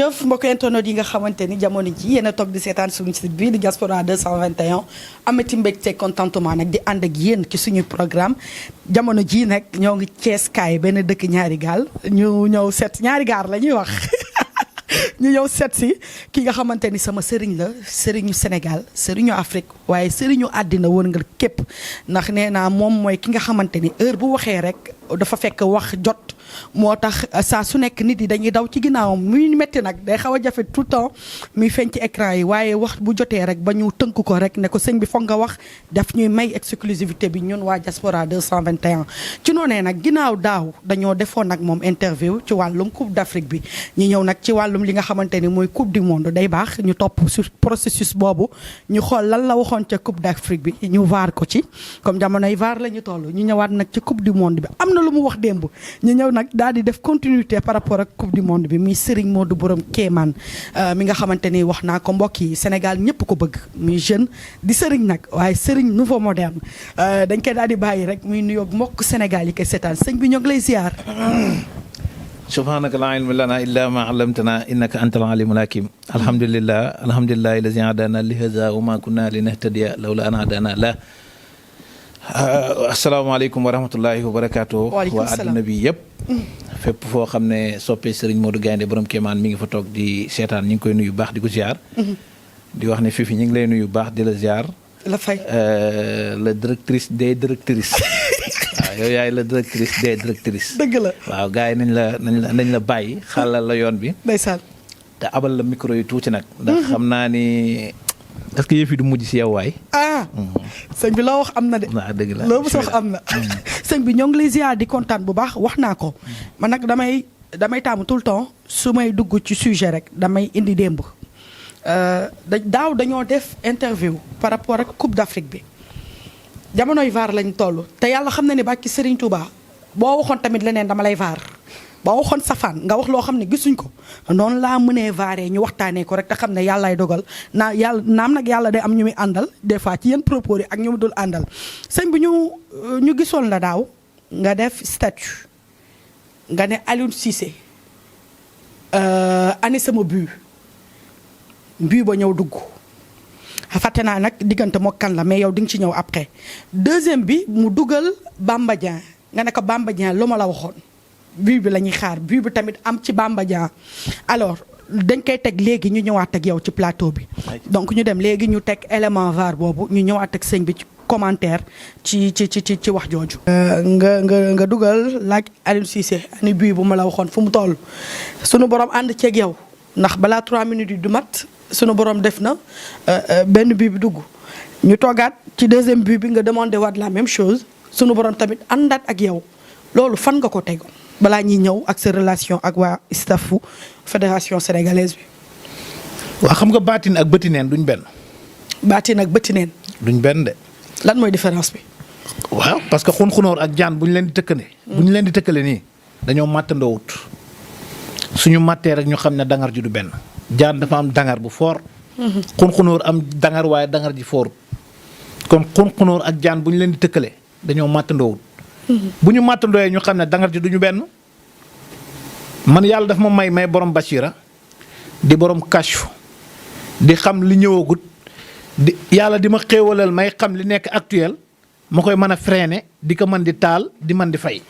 jëf mbokk internet yi nga xamante ni jamono ji yéen a toog di seetaan suñu site bii di Diaspora 221 amati mbégte contentement nag di ànd ak yéen ci suñu programme jamono ji nag ñoo ngi Thiès kaay benn dëkk ñaari gaal ñu ñëw seet ñaari gaar la ñuy wax ñu ñëw seet si ki nga xamante ni sama sëriñ la sëriñu Sénégal sëriñu Afrique waaye sëriñu àddina wër nga képp ndax nee naa moom mooy ki nga xamante ni heure bu waxee rek dafa fekk wax jot moo tax saa su nekk nit yi dañuy daw ci ginnaawam muy métti nag day xaw a jafe tout le temps muy feeñ ci écran yi waaye wax bu jotee rek ba ñu tënk ko rek ne ko sëñ bi foog nga wax daf ñuy may exclusivité bi ñun waa Diaspora 221 ci noonee nag ginnaaw daaw dañoo defoon nag moom interview ci wàllum Coupe d'Afrique bi ñu ñëw nag ci wàllum li nga xamante ni mooy Coupe du Monde day baax ñu topp sur processus boobu ñu xool lan la waxoon ca Coupe d'Afrique bi ñu vaar ko ci comme jamonoy vaar la ñu toll ñu ñëwaat nag ci Coupe du Monde bi am na lu mu wax démb ñu ñëw nag daal di def continuité par rapport ak Coupe du Monde bi muy Serigne Modou Borom Kéemaan mi nga xamante ni wax naa ko mbokk yi Sénégal ñëpp ko bëgg muy jeune di Serigne nag waaye Serigne nouveau moderne dañ koy daal di bàyyi rek muy nuyoog mbokk Sénégal yi koy seetaan sëñ bi ñoo ngi lay ziar. subhanaka laa ilma lana illa ma allamtana innaka antal alimul hakim alhamdulillahi allazi hadana li hadha wa ma kunna linahtadiya lawla an hadana la asalaamaaleykum wa rahmatullahi wa barakaatu. waa àdduna bi yëpp. fépp foo xam ne soppee Serigne Modou Gaynde Borom Kéemaan mi ngi fa toog di seetaan ñu ngi koy nuyu baax di ko ziar. di wax ne Fifi ñu ngi lay nuyu baax di la ziar. la fay la directrice des directrices. waaw yow yaay la directrice des directrices. dëgg la waaw gars yi nañ la bàyyi xaalal la yoon bi. ndeysaan. te abal la micro yi tuuti nag. ndax xam naa ni. est-ce que yëf yi du mujj si yow waay. sëñ bi loo wax am na de. waaw dëgg la loo wax am na. sëñ bi ñoo ngi lay ziar di kontaan bu baax wax naa ko. man nag damay taamu tout le temps su may dugg ci sujet rek damay indi démb. daaw dañoo def interview par rapport ak Coupe d'Afrique bi jamonoy vaar lañ toll te yàlla xam na ne bàkki Serigne Touba boo waxoon tamit leneen dama lay vaar. ba waxoon safaan nga wax loo xam ne gisuñ ko noonu laa mënee vaaree ñu waxtaanee ko rek te xam ne yàllaay dogal naam nag yàlla day am ñu muy àndal des fois ci yenn propos yi ak ñu mu dul àndal sëñ bi ñu gisoon la daaw nga def statut nga ne Aliou Cissé ani sama but ba ñëw dugg fàtte naa nag diggante moo kan la mais yow di nga ci ñëw après deuxième bi mu dugal Bamba Dieng nga ne ko Bamba Dieng lu ma la waxoon but bi la ñuy xaar but bi tamit am ci Bamba Dieng alors dañ koy teg léegi ñu ñëwaat ak yow ci plateau bi donc ñu dem léegi ñu teg élément VAR boobu ñu ñëwaat ak sëñ bi ci commentaire ci wax jooju. nga dugal laaj Aliou Cissé ani but bu ma la waxoon fu mu toll sunu borom ànd ceeg yow ndax balaa 3 minutes yi du mat sunu borom def na benn but bi dugg ñu toogaat ci deuxième but bi nga demandé waat la même chose sunu borom tamit àndaat ak yow loolu fan nga ko tegoon. balaa ñuy ñëw ak sa relation ak waa staffu fédération sénégalaise bi. waa xam nga baatin ak bëtineen duñ benn. baatin ak bëtineen. duñ benn de. lan mooy différence bi. waaw parce que xunxunóor ak jaan bu ñu leen di tëkkale. bu ñu leen di tëkkale nii dañoo màttandoowut suñu màttee rek ñu xam ne dangar ji du benn. jaan dafa am dangar bu fort. xunxunóor am dangar waaye dangar ji fort kon xunxunóor ak jaan bu ñu leen di tëkkale dañoo màttandoowut. bu ñu màttandooyee ñu xam ne dangar ji duñu benn man yàlla daf ma may borom basira di borom kashfu di xam li ñëwagut di yàlla di ma xéewalal may xam li nekk actuel ma koy mën a freiner di ko mën di taal di mën di fay.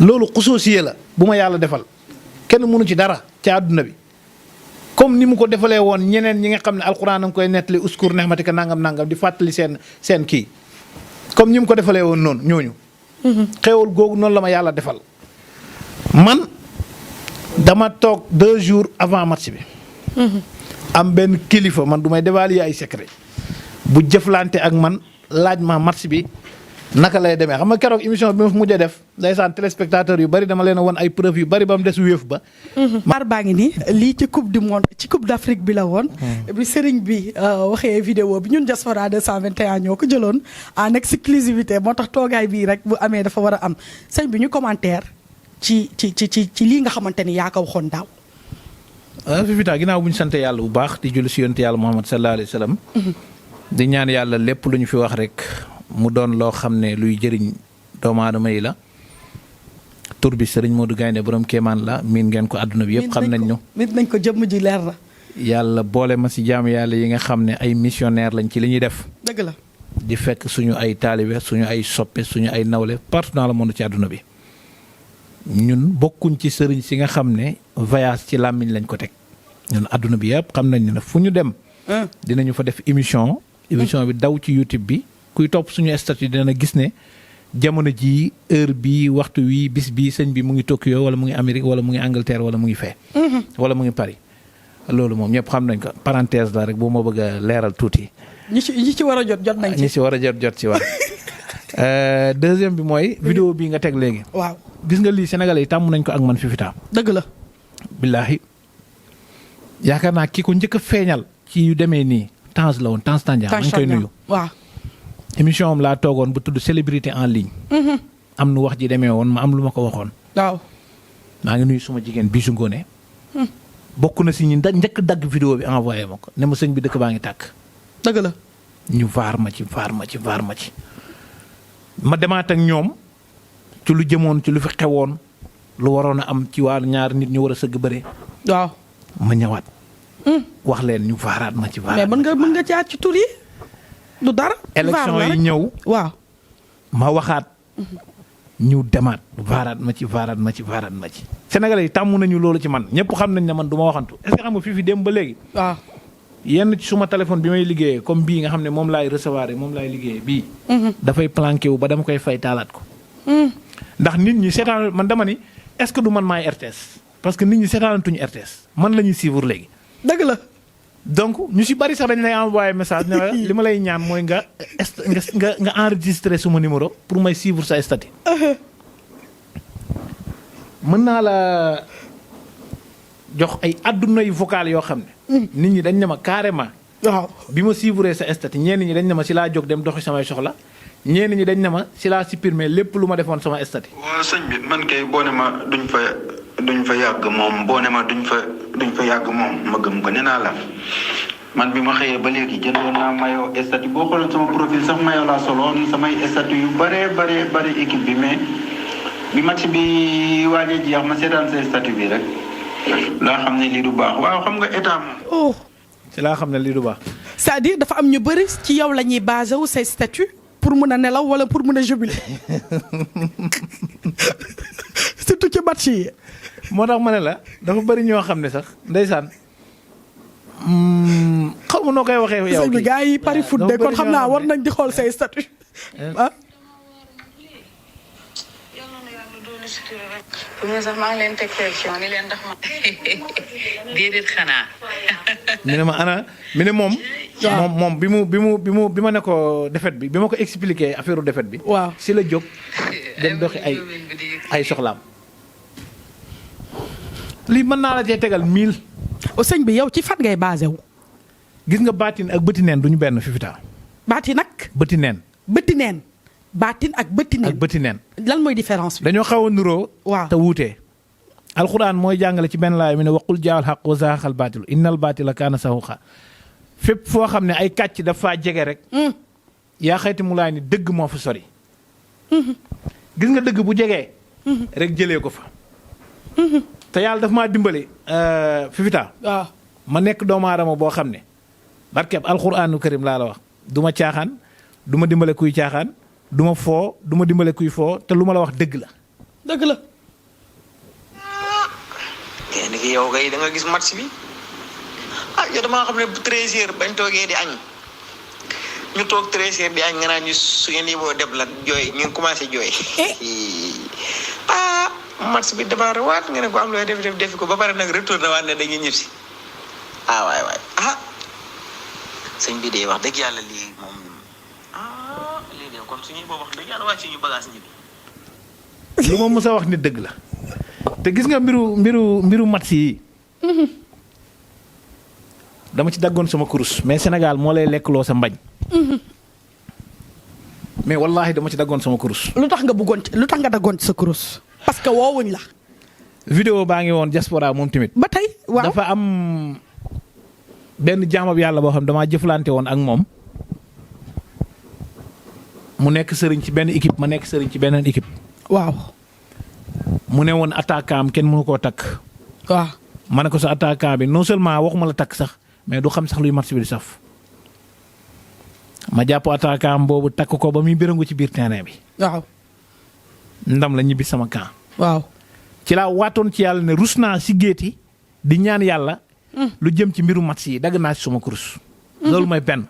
loolu xusoosiyee la bu ma yàlla defal kenn mënu ci dara ci àdduna bi comme ni mu ko defalee woon ñeneen ñi nga xam ne alxuraan a ngi koy nettali uskur nehmatika nangam di fàttali seen kii. comme ñi mu ko defalee woon noonu ñooñu. xéewal googu noonu la ma yàlla defal. man dama toog 2 jours avant match bi. am benn kilifa man du may dévaluer ay secret bu jëflante ak man laaj ma match bi naka lay demee xam nga keroog émission bi ma fi mujjee def ndeysaan téléspectateurs yu bari dama leen a won ay preuve yu bari ba mu des wéef ba. maar baa ngi nii lii ci coupe du monde ci coupe d'Afrique bi la woon. bi sëriñ bi waxee vidéo bi ñun Diaspora 221 ñoo ko jëloon en exclusivité moo tax toogaay bii rek bu amee dafa war a am sëñ bi ñu commentaire ci lii nga xamante ni yaa ko waxoon daaw. Fifita ginnaaw bu ñu sant yàlla bu baax di julli si yonent yàlla Muhammad sallallahu alayhi wa sallam. di ñaan yàlla lépp lu ñu fi wax rek mu doon loo xam ne luy jëriñ doomu aadama yi la tur bi Serigne Modou Gaynde borom Kéemaan la miin ngeen ko àdduna bi yëpp xam nañ ñu. nit nañ ko jëmm ji leer na. yàlla boole ma si jaamu yàlla yi nga xam ne ay missionnaire lañ ci li ñuy def. dëgg la. di fekk suñu ay taalibe suñu ay soppe suñu ay nawle partout dans le monde ci àdduna bi ñun bokkuñ ci sëriñ si nga xam ne voyage ci làmmiñ lañ ko teg ñun àdduna bi yëpp xam nañ ne fu ñu dem. dinañu fa def émission bi daw ci YouTube bi kuy topp suñu statut dina gis ne jamono ji heure bi waxtu wi bis bi sëñ bi mu ngi Tokyo wala mu ngi Amérique wala mu ngi Angleterre wala mu ngi fee. wala mu ngi Paris. loolu moom ñëpp xam nañ ko parenthèse la rek bu ma bëgg a leeral tuuti. ñi ci war a jot nañ ci. ñi ci war a jot ci war deuxième bi mooy. vidéo bii nga teg léegi. waaw gis nga lii Sénégalais yi tàmm nañ ko ak man Fifita. dëgg la. billaahi yaakaar naa ki ko njëkk a feeñal. ci yu demee nii Tange la woon Tange Tandian. Tange koy nuyu. waaw. émission am laa toogoon bu tudd célébrité en ligne. am nu wax ji demee woon ma am lu ma ko waxoon. waaw. maa ngi nuyu suma jigéen Bijou Ngoné. bokk na si ñi njëkk dagg vidéo bi envoyé ma ko ne ma sëñ bi dëkk baa ngi tàkk. dëgg la. ñu vaar ma ci. ma demaat ak ñoom ci lu jëmoon ci lu fi xewoon lu waroon a am ci waa ñaar nit ñu war a sëgg bëre. waaw. ma ñëwaat. wax leen ñu vaaraat ma ci vaar. mais mën nga jaar ci tur yi du dara. élection yi ñëw. waaw. ma waxaat. ñu demaat vaaraat ma ci. Sénégalais yi tàmm nañu loolu ci man ñëpp xam nañ ne man du ma waxantu est-ce que xam nga fii dem ba léegi. waaw. yenn ci suma téléphone bi may liggéeyee comme bii nga xam ne moom laay recevoir moom laay liggéeyee bii. dafay planqué wu ba dama koy fay taalaat ko. ndax nit ñi seetaan man dama ni est-ce que du man maay RTS parce que nit ñi seetaanatuñu RTS man la ñuy suivre léegi. dëgg la. donc ñu si bari sax dañ lay envoyer message ne li ma lay ñaan mooy nga enregistrer suma numéro pour may suivre sa statut. mën naa la jox ay adduna yu vocal yoo xam ne. nit ñi dañ ne ma carrément. waaw bi ma suivre sa statut ñenn ñi dañ ne ma si laa jóg dem doxi samay soxla ñenn ñi dañ ne ma si laa supprimer lépp lu ma defoon sama statut. waaw sëñ bi man kay boo ne ma duñ fa yàgg moom boo ne ma duñ fa yàgg moom ma gëm ko nee naa la man bi ma xëyee ba léegi jëndoon naa maillot statut boo xooloon sama profil sax maillot laa soloon samay statut yu bare équipe bi mais bi match bi waajee jeex ma seetaan sa statut bi rek laa xam ne lii du baax waaw xam nga état moom. si laa xam ne lii du baax. c'est-à-dire dafa am ñu bëri ci yow la ñuy basé wu say statut pour mun a nelaw wala pour mun a jubiler surtout ci match yi. moo tax ma ne la dafa bëri ñoo xam ne sax ndeysaan xaw ma noo koy waxee yow. kii gars yi pari foot de kon xam naa war nañ di xool say statut ah. ñu sax maa ngi leen teg pression ni leen ndax ma déedéet xanaa. mi ne ma ana mi ne moom. moom bi ma ne ko défaite bi ma ko expliqué affaire défaite bi. waaw si la jóg dem doxi ay soxlaam. lii mën naa la cee tegal 1000. sëñ bi yow ci fan ngay basé wu. gis nga baatin ak bëti neen du ñu benn Fifita. baatin ak. bëti neen. bëti neen. baatin ak bëti neen. ak bëti neen. lan mooy différence bi. dañoo xaw a nuroo. waaw te wuutee. alxuraan mooy jàngale ci benn laay mi ne waqul jaawal xaq wa zaaxal baatilu innal baatila kaana sahuuqa fépp foo xam ne ay kàcc dafa jege rek. yaa xayti mu laay ni dëgg moo fa sori. gis nga dëgg bu jegee. rek jëlee ko fa. te yàlla daf maa dimbali. Fifita. waaw ma nekk doomu aadama boo xam ne. barkeeb alxuraanu karim laa la wax. du ma caaxaan du ma dimbale kuy caaxaan du ma foo du ma dimbale kuy foo te lu ma la wax dëgg la. dëgg la. kenn ki yow kay da nga gis match bi ah yow damaa xam ne bu 13h bañ toogee di añ ñu toog 13h di añ nga naan ñu su ngeen yeboo def la jooy ñu ngi commencé jooy. ah match bi dafa waat nga ne ko am looy def ko ba pare nag retourné waat ne dañuy ñibbi si ah waay ah sëñ bi de wax dëgg yàlla lii moom ah lii de kon suñuy boo wax dëgg yàlla wàcc ñu bagage ñibbi. lu ma mës a wax ni dëgg la. te gis nga mbiru match yi. dama ci daggoon sama kurus mais Sénégal moo lay lekkloo sa mbañ. mais wallaahi dama ci daggoon sama kurus. lu tax nga daggoon ci sa kurus. parce que woowuñ la. vidéo baa ngi woon diaspora moom tamit. ba tey waaw dafa am benn jaamab yàlla boo xam damaa jëflante woon ak moom. mu nekk sëriñ ci benn équipe ma nekk sëriñ ci beneen équipe. waaw. mu ne woon attaquant am kenn mënu koo takk. waaw. ma ne ko sa attaquant bi non seulement waxuma la takk sax mais du xam sax luy match bi di saf. ma jàpp attaquant am boobu takk ko ba muy bérangu ci biir terrain bi. waaw. ndam la ñibbi sama camp. waaw. ci laa waatoon ci yàlla ne rus naa si géeti di ñaan yàlla. lu jëm ci mbiru match yi dagg naa ci suma kurus. loolu mooy benn.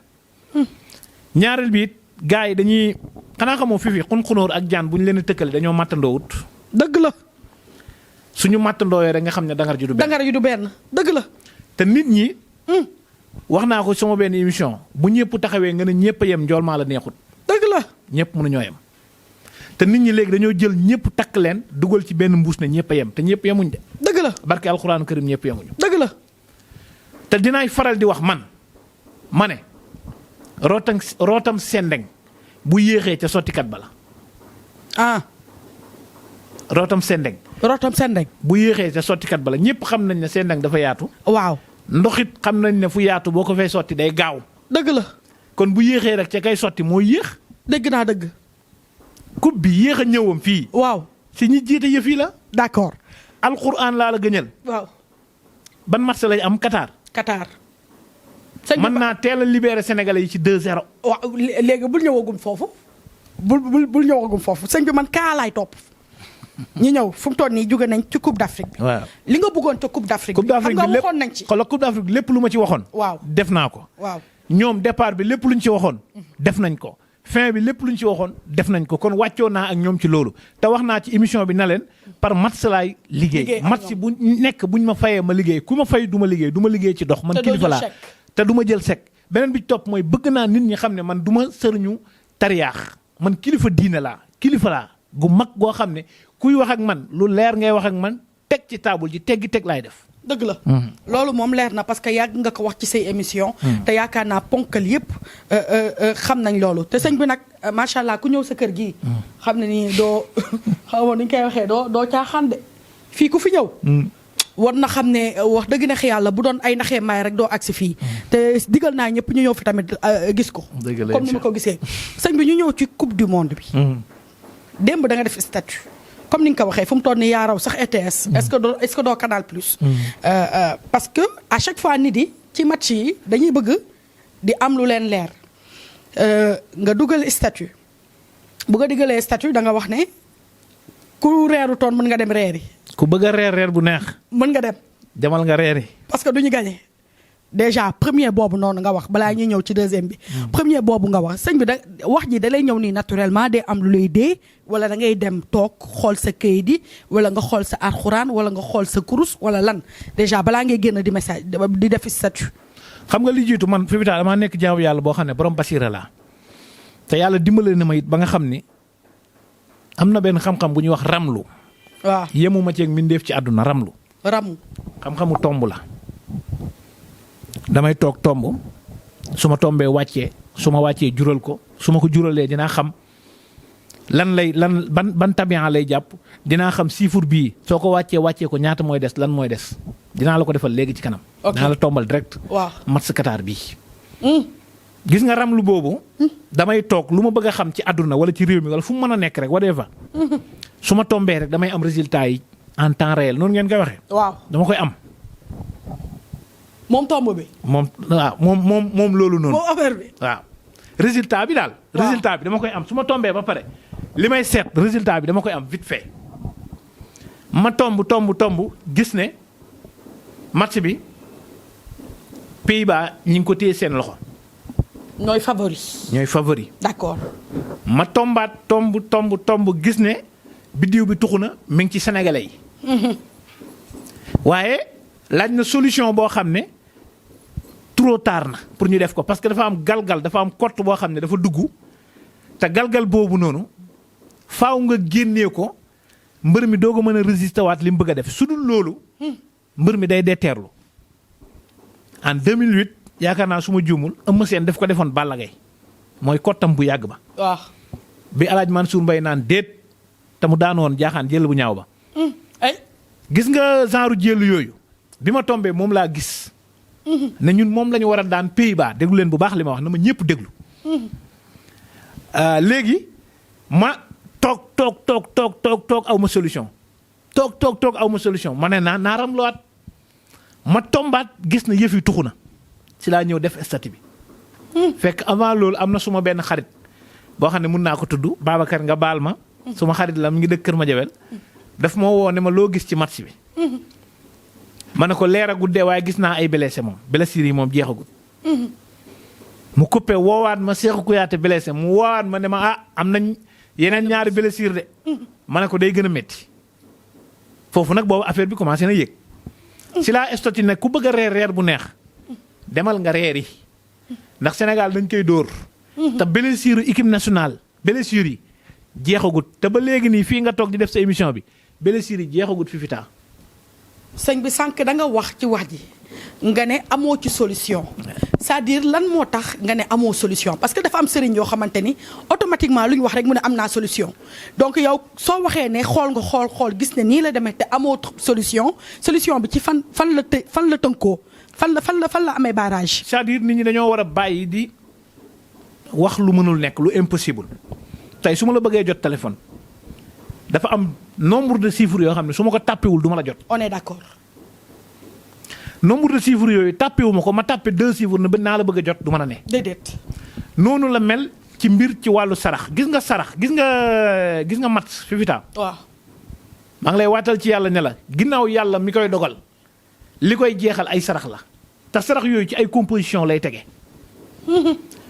ñaareel bi it gars yi dañuy xanaa xamoo fifi xun-xunóor ak jaan bu ñu leen a tëkkale dañoo màttandoowut. dëgg la. suñu màttandooyee rek nga xam ne dangar ji du benn. dangar ji du benn dëgg la. te nit ñi. wax naa ko sama benn émission bu ñëpp taxawee nga ne ñëpp a yem njool maa la neexut. dëgg la. ñëpp mënuñoo yem. te nit ñi léegi dañoo jël ñëpp takk leen dugal ci benn mbuus ne ñëpp a yem te ñëpp yemuñ de. dëgg la. barke alxuraanu karim ñëpp yemuñu. dëgg la. te dinaay faral di wax ma ne rootam sendeng bu yéexee ca sottikat ba la. ah. rootam sendeng rotam sendeng. bu yéexee ca sottikat ba la ñëpp xam nañ ne sendeng dafa yaatu. waaw. ndoxit xam nañ ne fu yaatu boo ko fay sotti day gaaw. dëgg la. kon bu yéexee rek ca kay sotti moo yéex. dégg naa dëgg. coupe bi yéex a ñëwam fii. waaw. si ñi jiite yëf yi la. d'accord. alxuraan laa la gëñal. waaw. ban match lañ am Qatar. Qatar. mën naa teel a libéré Sénégalais yi ci 2-0. waaw léegi bul ñëwagum foofu. bul ñëwagum foofu sëñ bi man kaa laay topp. ñi ñëw fu mu toll nii jóge nañ ci Coupe d'Afrique bi. waaw li nga bëggoon ca Coupe d'Afrique bi. xam nga waxoon nañ ci. xoolal Coupe d'Afrique lépp lu ma ci waxoon. waaw def naa ko. waaw ñoom départ bi lépp lu ñu ci waxoon. def nañ ko fin bi lépp lu ñu ci waxoon def nañ ko kon wàccoo naa ak ñoom ci loolu. te wax naa ci émission bi na leen par match laay liggéey. match bu nekk buñ ma fayee ma liggéey ku ma fay du ma liggéey ci dox. man kilifa laa te du ma jël chèque. beneen bi ci topp mooy bëgg naa nit ñi xam ne man du ma sëriñu tariyaax man kilifa diine laa kilifa laa gu mag goo xam ne kuy wax ak man lu leer ngay wax ak man teg ci taabul ji teggi teg laay def. dëgg la. loolu moom leer na parce que yàgg nga ko wax ci say émission te yaakaar naa ponkal yëpp xam nañ loolu te sëñ bi nag macha allah ku ñëw sa kër gii. xam ne nii doo xaw ma nu ñu koy waxee doo caaxaan de fii ku fi ñëw. war na xam ne wax dëgg neex yàlla bu doon ay naxee maay rek doo agsi fii te digal naa ñëpp ñu ñëw fi tamit gis ko. comme ni ma ko gisee. sëñ bi ñu ñëw ci coupe du monde bi. démb da nga def statut comme ni nga ko waxee fu mu toll nii yaa raw sax ETS. est-ce que doo Canal Plus. parce que à chaque fois nit yi ci match yi dañuy bëgg di am lu leen leer nga dugal statut bu nga digalee statut da nga wax ne ku reeru toon mën nga dem reeri. ku bëgg a reer bu neex. mën nga dem. demal nga reeri. parce que du ñu gagné déjà premier boobu noonu nga wax balaa ñuy ñëw ci deuxième bi. premier boobu nga wax sëñ bi da wax ji da lay ñëw nii naturellement day am lu lay dee wala da ngay dem toog xool sa kayit yi wala nga xool sa alxuraan wala nga xool sa kurus wala lan déjà balaa ngay génn di message di def statut. xam nga li jiitu man fi mu taal damaa nekk jaamu yàlla boo xam ne borom basiira laa te yàlla dimbale na ma it ba nga xam ni am na benn xam-xam bu ñuy wax ramlu. waaw yemuma ci ak mbindeef ci àdduna ramlu. ramu xam-xamu tomb la. damay toog tomb su ma tombee wàccee su ma wàccee jural ko su ma ko juralee dinaa xam lan ban tabian lay jàpp dinaa xam chiffre bii soo ko wàccee ko ñaata mooy des lan mooy des dinaa la ko defal léegi ci kanam. ok dinaa la tombal direct. waaw match Qatar bii. gis nga ramlu boobu. damay toog lu ma bëgg a xam ci àdduna wala ci réew mi wala fu mu mën a nekk rek whatever. su ma tombee rek damay am résultat yi en temps réel noonu ngeen koy waxee. waaw dama koy am. moom tomb bi. moom loolu noonu. moom affaire bi. waaw résultat bi daal. waaw résultat bi dama koy am su ma tombee ba pare li may seet résultat bi dama koy am vite fait ma tomb gis ne match bi Pays-Bas ñi ngi ko téye seen loxo. ñooy favori. d'accord ma tombaat tomb gis ne biddiw bi tuxu na mi ngi ci sénégalais yi. waaye laaj na solution boo xam ne trop tard na pour ñu def ko parce que dafa am galgal dafa am kott boo xam ne dafa dugg te galgal boobu noonu faaw nga génnee ko mbër mi doo ko mën a résister waat li mu bëgg a def su dul loolu mbër mi day detteerlu en 2008 yaakaar naa su ma juumul Eumeu Sène daf ko defoon Balla Gaye mooy kottam bu yàgg ba. waaw bi El Hadj Mansour Mbaye naan déet te mu daan woon jaaxaan jël bu ñaaw ba. ay gis nga genre jël yooyu bi ma tombee moom laa gis. ne ñun moom la ñu war a daan Pays-Bas déglu leen bu baax li ma wax na ma ñëpp déglu. léegi ma toog aw ma solution toog aw ma solution ma ne naa ramluwaat ma tombaat gis na yëf yi tuxu na ci laa ñëw def statut bi. fekk avant loolu am na suma benn xarit boo xam ne mun naa ko tudd Babacar nga baal ma. suma xarit la mu ngi dëkk Kër Madiabel daf ma woo ne ma loo gis ci match bi. ma ne ko leer a guddee waaye gis naa ay blessé moom blessures yi moom jeexagul. mu coupé woowaat ma Cheikhou Kouyaté blessé mu woowaat ma ne ma am nañ yeneen ñaari blessure de. ma ne ko day gën a métti foofu nag boobu affaire bi commencé na yéeg. si laa stoti nag ku bëgg a reer bu neex demal nga reer yi ndax Sénégal dañ koy dóor. te blessure équipe nationale blessure yi jeexagut te ba léegi nii fii nga toog di def sa émission bi blessure yi jeexagut fi taa. sëñ bi sànq da nga wax ci wax ji nga ne amoo ci solution c'est-à-dire lan moo tax nga ne amoo solution parce que dafa am sëriñ yoo xamante ni automatiquement lu ñu wax rek mu ne am naa solution donc yow soo waxee ne xool nga xool gis ne nii la demee te amoo solution bi ci fan la tënkoo fan la amee barrage. c'est-à-dire nit ñi dañoo war a bàyyi di wax lu mënul nekk lu impossible tey su ma la bëggee jot téléphone dafa am nombre de chiffres yoo xam ne su ma ko tàppewul du ma la jot. on est d'accord. nombre de chiffres yooyu tàppewu ma ko ma tàppe 2 chiffres ne ba naa la bëgg a jot du mën a ne. déedéet. noonu la mel ci mbir ci wàllu sarax gis nga mat fi fitaa waaw. maa ngi lay waatal ci yàlla ne la ginnaaw yàlla mi koy dogal li koy jeexal ay sarax la te sarax yooyu ci ay composition lay tege.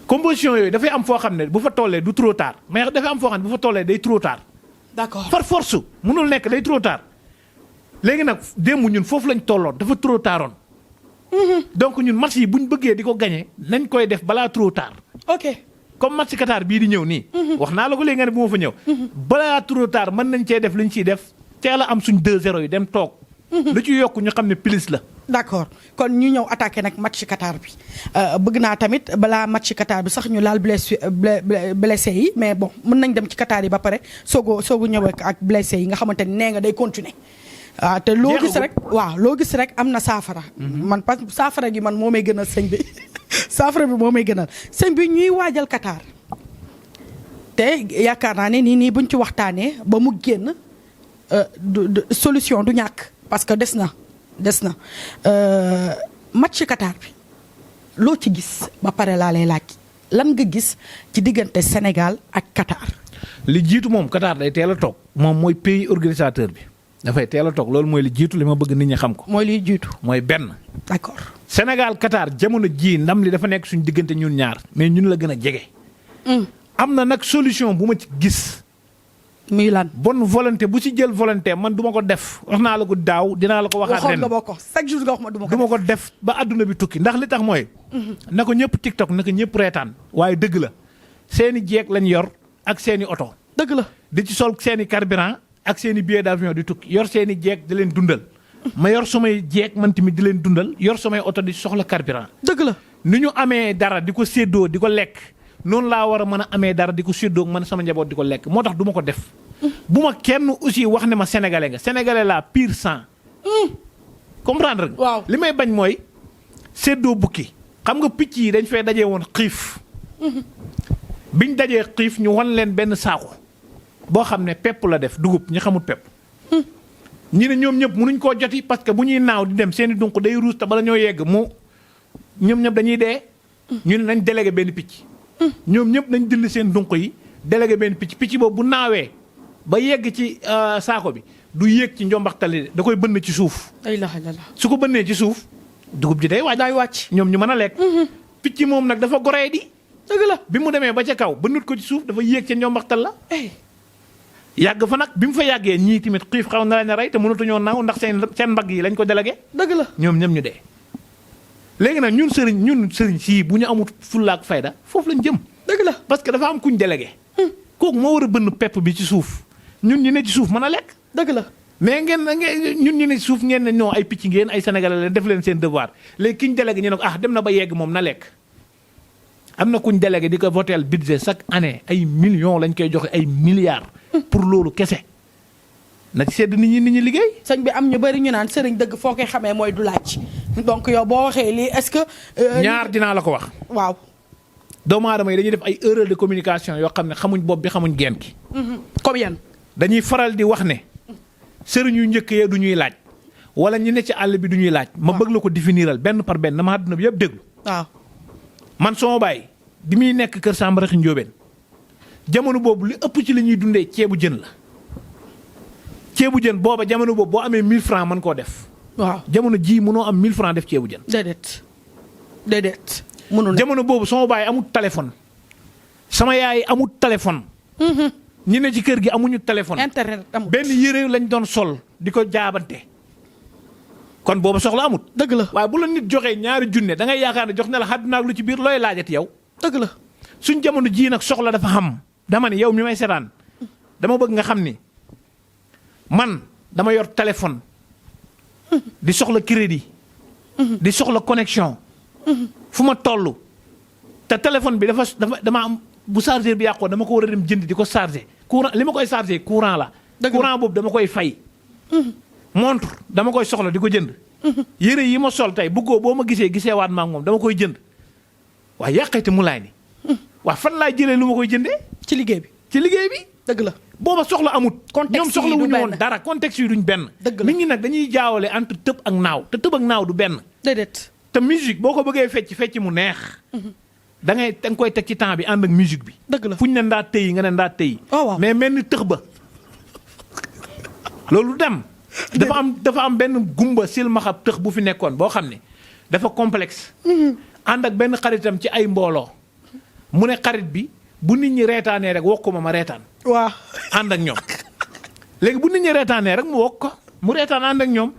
composition yooyu dafay am foo xam ne bu fa tollee du trop tard mais dafay am foo xam ne bu fa tollee day trop tard. d'accord par force mënul nekk day trop tard léegi nag démb ñun foofu lañ tolloon dafa trop tardoon. donc ñun match yi buñ bëggee di ko gagné nañ koy def balaa trop tard. ok comme match Qatar bii di ñëw nii. wax naa la ko léegi nga ne bu ma fa ñëw. balaa trop tard mën nañ cee def li ñu ciy def teel a am suñ 2-0 yi dem toog. lu ci yokk ñu xam ne plus la. d'accord kon ñu ñëw attaqué nag match Qatar bi bëgg naa tamit balaa match Qatar bi sax ñu laal blessé yi mais bon mën nañ dem ci Qatar yi ba pare soogu ñëw ak blessé yi nga xamante ni nee nga day continuer. waaw te loo gis rek am na saafara. man parce que saafara gi man moo may gënal sëñ bi saafara bi moo may gënal sëñ bi ñuy waajal Qatar te yaakaar naa ne nii buñ ci waxtaanee ba mu génn solution du ñàkk parce que des na match Qatar bi loo ci gis ba pare laa lay laaj lan nga gis ci diggante Sénégal ak Qatar. li jiitu moom Qatar day teel a toog moom mooy pays organisateur bi. dafay teel a toog loolu mooy li jiitu li ma bëgg nit ñi xam ko. mooy liy jiitu. mooy benn. d'accord. Sénégal Qatar jamono jii ndam li dafa nekk suñu diggante ñun ñaar mais ñun la gën a jege. am na nag solution bu ma ci gis. muy lan. bonne volonté bu ci jël volonté man du ma ko def wax naa la ko daaw dinaa la ko waxaat ren. waxoon nga boo ko chaque jour nga wax ma du ma ko def ba àdduna bi tukki ndax li tax mooy. na ko ñëpp TikTok na ko ñëpp reetaan waaye dëgg la seeni jeeg lañ yor ak seeni oto. dëgg la di ci sol seeni carburant. ak seen i billet d'avion di tukki yor seen i jeeg di leen dundal ma yor samay jeeg man tamit di leen dundal yor samay oto di soxla carburant. dëgg la ni ñu amee dara di ko séddoo di ko lekk noonu laa war a mën a amee dara di ko séddoo man sama njaboot di ko lekk moo tax du ma ko def. bu ma kenn aussi wax ne ma sénégalais nga sénégalais laa pur sang. comprendre nga. waaw li may bañ mooy séddoo bukki xam nga picc yi dañ fay dajee woon xiif. biñ dajee xiif ñu wan leen benn saako. boo xam ne pepp la def dugub ñi xamul pepp. ñi ne ñoom ñëpp mënuñ koo joti parce que bu ñuy naaw di dem seeni dunq day ruus te bala ñoo yegg mu ñoom ñëpp dañuy dee. ñu ne nañ délégué benn picc. ñoom ñëpp nañ jënd seen dunq yi délégué benn picc boobu bu naawee ba yegg ci saako bi du yéeg ci njombaxtali da koy bënn ci suuf. su ko bënnee ci suuf dugub ji day wàcc. ñoom ñu mën a lekk. picc moom nag dafa goree di. dëgg la bi mu demee ba ca kaw ba nut ko ci suuf dafa yéeg ca njombaxtal la. yàgg fa nag bi mu fa yàggee ñii tamit xiif xaw na leen a rey te mënatuñoo naaw ndax seen mbagg yi lañ ko délégué. dëgg la ñoom ñëm ñu dee. léegi nag ñun sëriñ sii bu ñu amul fulla ak fayda foofu lañ jëm. dëgg la parce que dafa am kuñ délégué. kooku moo war a bënn pepp bi ci suuf ñun ñu ne ci suuf mën a lekk. dëgg la mais ñun ñu ne ci suuf ngeen ne non ay picc ngeen ay sénégalais leen def leen seen devoir léegi kiñ délégué ñu ne ko dem na ba yegg moom na lekk. am na kuñ délégué di ko votel budget chaque année ay millions lañ koy joxe ay milliards. pour loolu kese na ci sedd nit ñi liggéey. sëñ bi am ñu bari ñu naan sëriñ dëgg foo koy xamee mooy du laaj donc yow boo waxee lii est-ce que. ñaar dinaa la ko wax. waaw. doomu aadama yi dañuy def ay erreur de communication yoo xam ne xamuñ bopp bi xamuñ genn ki. comme yan. dañuy faral di wax ne sëriñ yu njëkk yee du ñuy laaj wala ñi ne ci àll bi du ñuy laaj ma bëgg la ko définiral benn par benn dama àdduna bi yëpp déglu waaw man sama baay bi muy nekk kër Samba Raxi Njóobeen jamono boobu li ëpp ci li ñuy dundee ceebu jën la ceebu jën booba jamono boobu boo amee 1000 francs mën koo def waaw jamono ji mënoo am 1000 francs def ceebu jën déedéet mënu jamono boobu sama baay amul téléphone sama yaay amul téléphone ñi ne ci kër gi amuñu téléphone internet amul benn yére lañ doon sol di ko jaabante kon boobu soxla amut dëgg la waaye bu la nit joxee ñaari junne da ngay yaakaar ne jox na la àdduna ak lu ci biir looy laajati yow dëgg la suñ jamono jii nag soxla dafa xam dama ne yow mi may seetaan dama bëgg nga xam ni man dama yor téléphone di soxla crédit di soxla connexion fu ma toll te téléphone bi dama am bu chargeur bi yàqoo dama ko war a dem jënd di ko chargé courant li ma koy chargé courant la courant boobu dama koy fay montre dama koy soxla di ko jënd yére yi ma sol tey bëggoo boo ma gisee waat maa moom dama koy jënd waaye yàqate mu laay ni waaw fan laay jëlee lu ma koy jëndee ci liggéey bi dëgg la booba soxla amut contexte ñoom soxla wuñu woon dara contexte yi duñ benn dëgg la nit ñi nag dañuy jaawale entre tëb ak naaw te tëb ak naaw du benn déedéet te musique boo ko bëggee fecc mu neex da nga koy teg ci temps bi ànd ak musique bi dëgg la fu ñu ne ndaa tëyi nga ne ndaa tëyi waaw mais mel ni tëx ba loolu dem dafa am benn gumba silmaxa tëx bu fi nekkoon boo xam ne dafa complexe ànd ak benn xaritam ci ay mbooloo mu ne xarit bi bu nit ñi reetaanee rek wokk ma reetaan waaw ànd ak ñoom léegi bu nit ñi reetaanee rek mu wokk ko mu reetaan ànd ak ñoom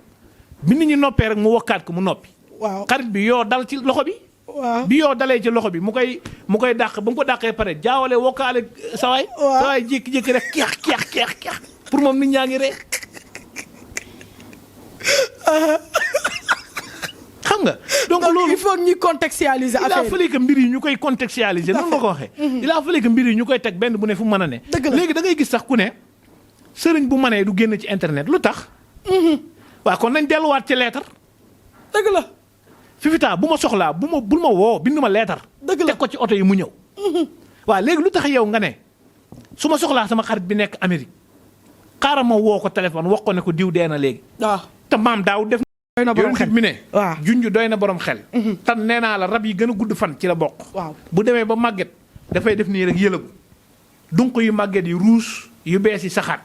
bi nit ñi noppee rek mu wokkaat ko mu noppi waaw xarit bi yoo dal ci loxo bi waaw bi yoo dalee ci loxo bi mu koy dàq ba mu ko dàqee pare jaawale wokkaale sawaay sawaay jékki-jékki rek keex pour moom nit ñaa ngi ree xam nga donc loolu il faut ñuy contextualiser il a affaire fallu que mbir yi ñu koy contextualiser noonu nga ko waxee il a fallu que mbir yi ñu koy teg benn bu ne fu mën a ne léegi da ngay gis sax ku ne sëriñ bu mënee du génn ci internet lu tax waaw kon nañ delluwaat ci leetar dëgg la Fifita bu ma soxlaa bul ma woo bindu ma leetar dëgg la teg ko ci oto yi mu ñëw waaw léegi lu tax yow nga ne su ma soxlaa sama xarit bi nekk Amérique xaaral ma woo ko téléphone wax ko ne ko diw dee na léegi waaw te maam daaw def doy na borom xel mi ne waaw junj doy na borom xel tan nee naa la rab yi gën a gudd fan ci la bokk waaw bu demee ba màgget dafay def nii rek yëlëbu dunq yu màgget yi ruus yu bees yi saxaat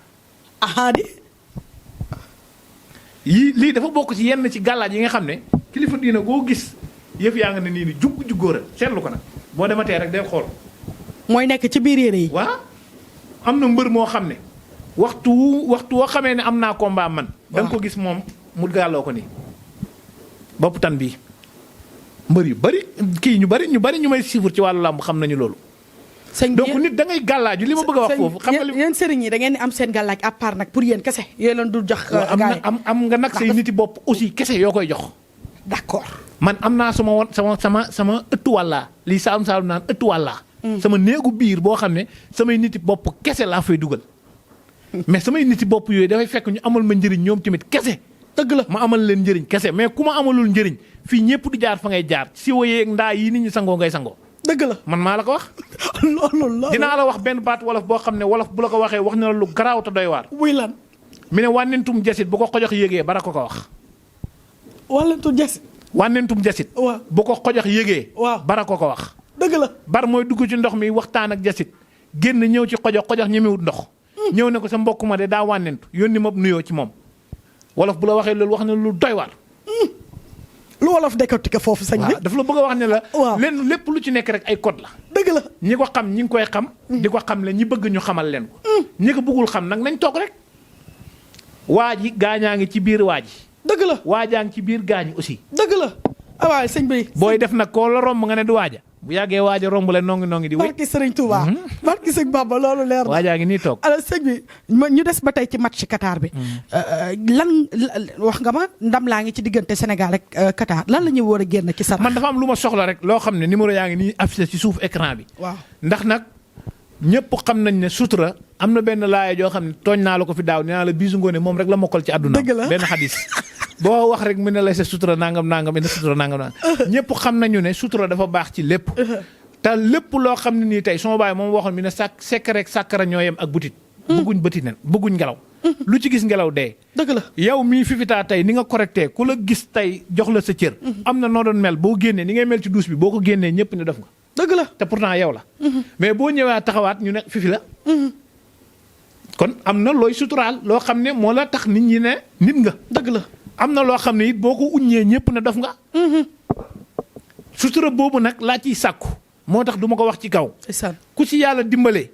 di lii dafa bokk ci yenn ci gàllaaj yi nga xam ne kilifa diina goo gis yëf yaa nga ne nii ni juggóora seetlu ko nag boo dematee rek day xool mooy nekk ci biir yére yi waaw am na mbër moo xam ne waxtu woo xamee ne am naa combat man da nga ko gis moom mu gàlloo ko nii bopp tan bii mbër yu bari kii ñu bari ñu may siifur ci wàllu làmb xam nañu loolu sëñ donc nit da ngay gàllaaju li ma bëgg a wax foofu xam nga yéen sëriñ yi da ngeen di am seen gàllaaj à part nag pour yéen kese yooyu leen dul jox am nga nag say niti bopp aussi kese yoo koy jox d'accord man am naa sama ëttu wàllaa lii saalum naan ëttu wàllaa sama néegu biir boo xam ne samay niti bopp kese laa fay dugal mais samay niti bopp yooyu dafay fekk ñu amal ma njëriñ ñoom tamit kese dëgg la ma amal leen njëriñ kese mais ku ma amalul njëriñ fii ñëpp du jaar fa ngay jaar si wayeeg ndaa yi nit ñi sangoo ngay sangoo dëgg la man maa la ko wax loolu dinaa la wax benn baat wolof boo xam ne wolof bu la ko waxee wax na la lu garaaw te doy waar muy lan mi ne wànnentum jasit bu ko xojox yégee bara ko wax wànnentum jasit wànnentum jasit waaw bu ko xojox yégee waaw bara ko wax dëgg la bar mooy dugg ci ndox mi waxtaan ak jasit génn ñëw ci xojox ñemewut ndox ñëw ne ko sa mbokk ma de daa wànnentu yónni ma nuyoo ci moom wolof bu la waxee loolu wax na lu doy waar lu wolof décortiquer foofu sañ bi dafa la bëgg a wax ne la waaw leen lépp lu ci nekk rek ay code la dëgg la ñi ko xam ñi ngi koy xam di ko xam le ñi bëgg ñu xamal leen ko ñi ko bëggul xam nag nañ toog rek waa ji gaañaa ngi ci biir waa ji dëgg la waajaa ngi ci biir gaañi aussi dëgg la waaw sëñ bi booy def nag koo la romb nga ne du waaja bu yàggee waaja romb la nongi di wéy barki sëriñ Touba barki sëñ Bamba loolu leer na waajaa ngi nii toog alors sëñ bi ñu des ba tey ci match Qatar bi lan wax nga ma ndam laa ngi ci diggante Sénégal ak Qatar lan la ñuy war a génn ci sarax man dafa am lu ma soxla rek loo xam ne numéro yaa ngi nii affiché ci suuf écran bi waaw ndax nag ñëpp xam nañ ne sutura am na benn laaya joo xam ne tooñ naa la ko fi daaw nee naa la bisu ngoone moom rek la mokkal ci àdduna dëgg la benn xadis boo wax rek mu ne la sa sutura nangam ina sutura nangam ñëpp xam nañu ne sutura dafa baax ci lépp te lépp loo xam ne nii tey sama baay moom waxoon mi ne secret ak sàkkara ñoo yem ak butit bëgguñ bëti nen bëgguñ ngelaw. lu ci gis ngelaw dee. dëgg la yow mii Fifita tey ni nga correcté ku la gis tey jox la sa cër. am na noo doon mel boo génnee ni ngay mel ci douche bi boo ko génnee ñëpp ne def nga. dëgg la te pourtant yow la. mais boo ñëwee taxawaat ñu ne Fifi la. kon am na looy suturaal loo xam ne moo la tax nit ñi ne nit nga. dëgg la am na loo xam ne it boo ko uññee ñëpp ne def nga. sutura boobu nag laa ciy sàkku. moo tax du ma ko wax ci kaw. ku ci yàlla dimbalee.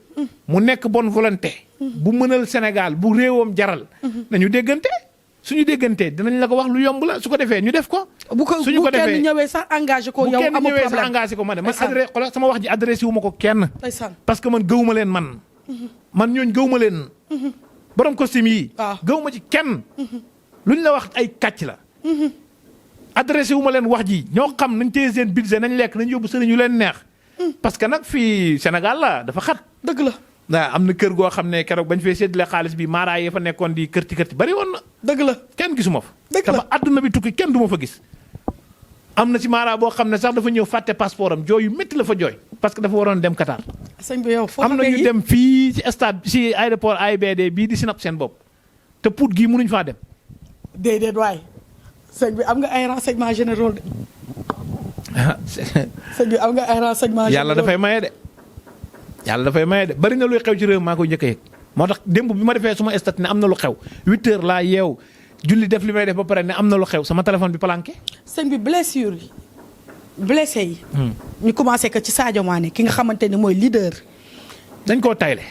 mu nekk bonne volonté. bu mënal Sénégal bu réewam jaral. nañu déggante suñu déggantee dinañ la ko wax lu yomb la su ko defee ñu def ko. suñu ko defee bu kenn ñëwee sax engagé ko yow amul problème bu kenn ñëwee sax engagé ko ma ne man xoolal sama wax ji adressé wu ma ko kenn. parce que man gëwuma leen man. man ñooñ gëwuma leen. borom costume yi. waaw gëwuma ci kenn. luñ la wax ay kàcc la. adressé wu ma leen wax ji ñoo xam nañ téye seen budget nañ lekk nañ yóbbu sëriñ yu leen neex. parce que nag fii Sénégal la dafa xat. dëgg la. waaw am na kër goo xam ne keroog bañ fee séddale xaalis bi maaraay yi fa nekkoon di kërti bari woon na. dëgg la kenn gisuma fa. dëgg la dafa àdduna bi tukki kenn du ma fa gis. am na ci maara boo xam ne sax dafa ñëw fàtte passeport am jooy yu métti la fa jooy. parce que dafa waroon dem Qatar. sëñ bi yow am na ñu dem fii ci stade ci aéroport AIBD bii di sinap seen bopp te Pout gii mënuñ faa dem. déedéet waay sëñ bi am nga ay renseignements généraux de. sëñ bi am nga ay renseignements généraux. yàlla dafay maye de. yàlla dafay maye de bari na luy xew ci réew maa koy njëkk a yëg moo tax démb bi ma defee suma stat ne am na lu xew 8h laa yeew julli def li may def ba pare ne am na lu xew sama téléphone bi planqué. sëñ bi blessure yi blessé yi. ñu commencé que ci Sadio Mané ki nga xamante ni mooy leader. dañ koo tayle.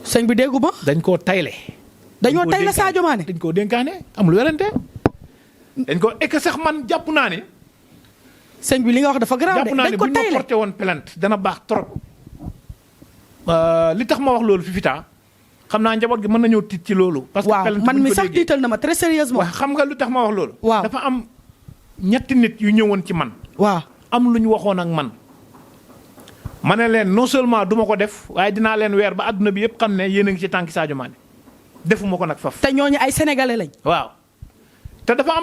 sëñ bi déggu ma. dañ koo tayle. dañoo tayle Sadio Mané. dañ koo dénkaane amul werante dañ ko ek sax man jàpp naa ne. sëñ bi li nga wax dafa grave de dañ ko tayle jàpp naa ne bu ñu ma porté woon plainte dana baax trop. li tax ma wax loolu Fifita xam naa njaboot gi mën nañoo tiit ci loolu. parce que waaw man mi sax tiital na ma très sérieusement. waaw xam nga lu tax ma wax loolu. waaw dafa am ñetti nit yu ñëwoon ci man. waaw am lu ñu waxoon ak man. ma ne leen non seulement du ma ko def waaye dinaa leen weer ba àdduna bi yëpp xam ne yéen a ngi ci tànki Sadio Mané defuma ko nag faf. te ñooñu ay sénégalais lañ. waaw te dafa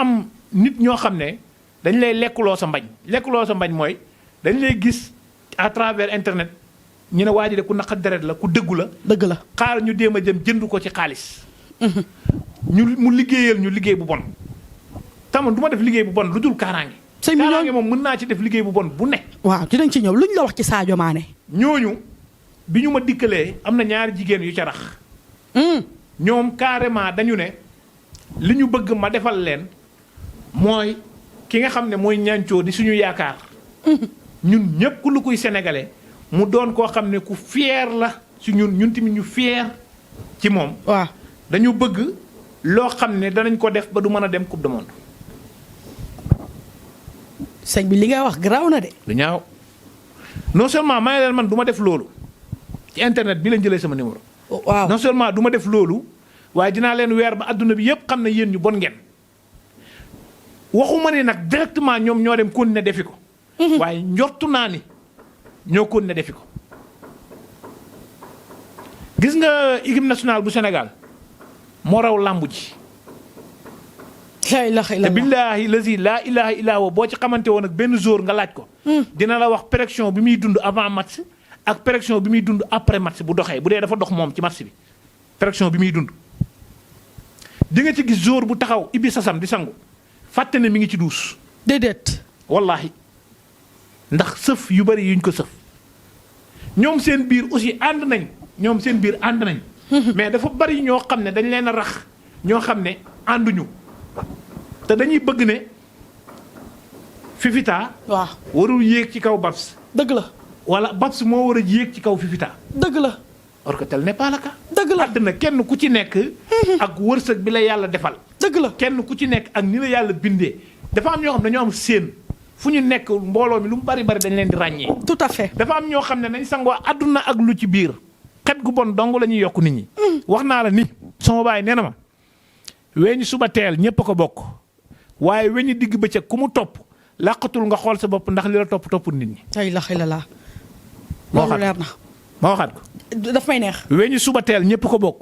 am nit ñoo xam ne dañ lay lekkuloo sa mbañ mooy dañ lay gis à travers internet ñu ne waa ji de ku naqat deret la ku dëggu la. dëgg la xaar ñu déem a jëm jënd ko ci xaalis. mu liggéeyal ñu liggéey bu bon. tamoon du ma def liggéey bu bon lu dul kaaraange. sëñ bi kaaraange moom mën naa ci def liggéey bu bon bu ne. waaw dinañ ci ñëw luñ la wax ci Sadio Mané. ñooñu bi ñu ma dikkalee am na ñaari jigéen yu ca rax. ñoom carrément dañu ne li ñu bëgg ma defal leen mooy ki nga xam ne mooy ñancoo di suñu yaakaar. ñun ñëpp ku lu kuy sénégalais mu doon koo xam ne ku fier la ci ñun tamit ñu fier ci moom. waaw dañu bëgg loo xam ne danañ ko def ba du mën a dem coupe du monde. sëñ bi li ngay wax garaaw na de. lu ñaaw non seulement may leen man du ma def loolu ci internet bi lañ jëlee sama numéro. waaw non seulement du ma def loolu waaye dinaa leen weer ba adduna bi yëpp xam ne yéen ñu bon ngeen. waxuma ne nag directement ñoom ñoo dem continuer defi ko. waaye njortu naa ni ñoo continuer defi ko. gis nga équipe nationale bu Sénégal moo raw làmbu ji. la ilaha illallah te billaahi lazi laa ilaha illa huwa boo ci xamante woon ak benn jour nga laaj ko. dina la wax pression bi muy dund avant match ak pression bi muy dund après match bu doxee bu dee dafa dox moom ci match bi pression bi muy dund. di nga ci gis jour bu taxaw ibbi sasam di sangu fàtte ne mi ngi ci duus. déedéet. wallahi ndax sëf yu bari yuñ ko sëf ñoom seen biir aussi ànd nañ ñoom seen biir ànd nañ. mais dafa bari ñoo xam ne dañ leen a rax ñoo xam ne ànduñu. te dañuy bëgg ne Fifita. waaw warul yéeg ci kaw Babs. dëgg la. wala Babs moo war a yéeg ci kaw Fifita. dëgg la. or que tel n'est pas le cas. dëgg la àddina kenn ku ci nekk. ak wërsëg bi la yàlla defal. dëgg la kenn ku ci nekk ak ni la yàlla bindee dafa am ñoo xam ne dañoo am séen fu ñu nekk mbooloo mi lu mu bari bari dañ leen di ràññee. tout à fait. dafa am ñoo xam ne nañ sangoo àdduna ak lu ci biir xet gu bon dong la ñuy yokk nit ñi. wax naa la ni sama baay nee na ma weñu suba teel ñépp a ko bokk. waaye weñu digg bëccëg ku mu topp làqatul nga xool sa bopp ndax li la topp nit ñi. la ilaha illallah. moo loolu leer na. ma waxaat ko. daf may neex. weñu suba teel ñëpp ko bokk.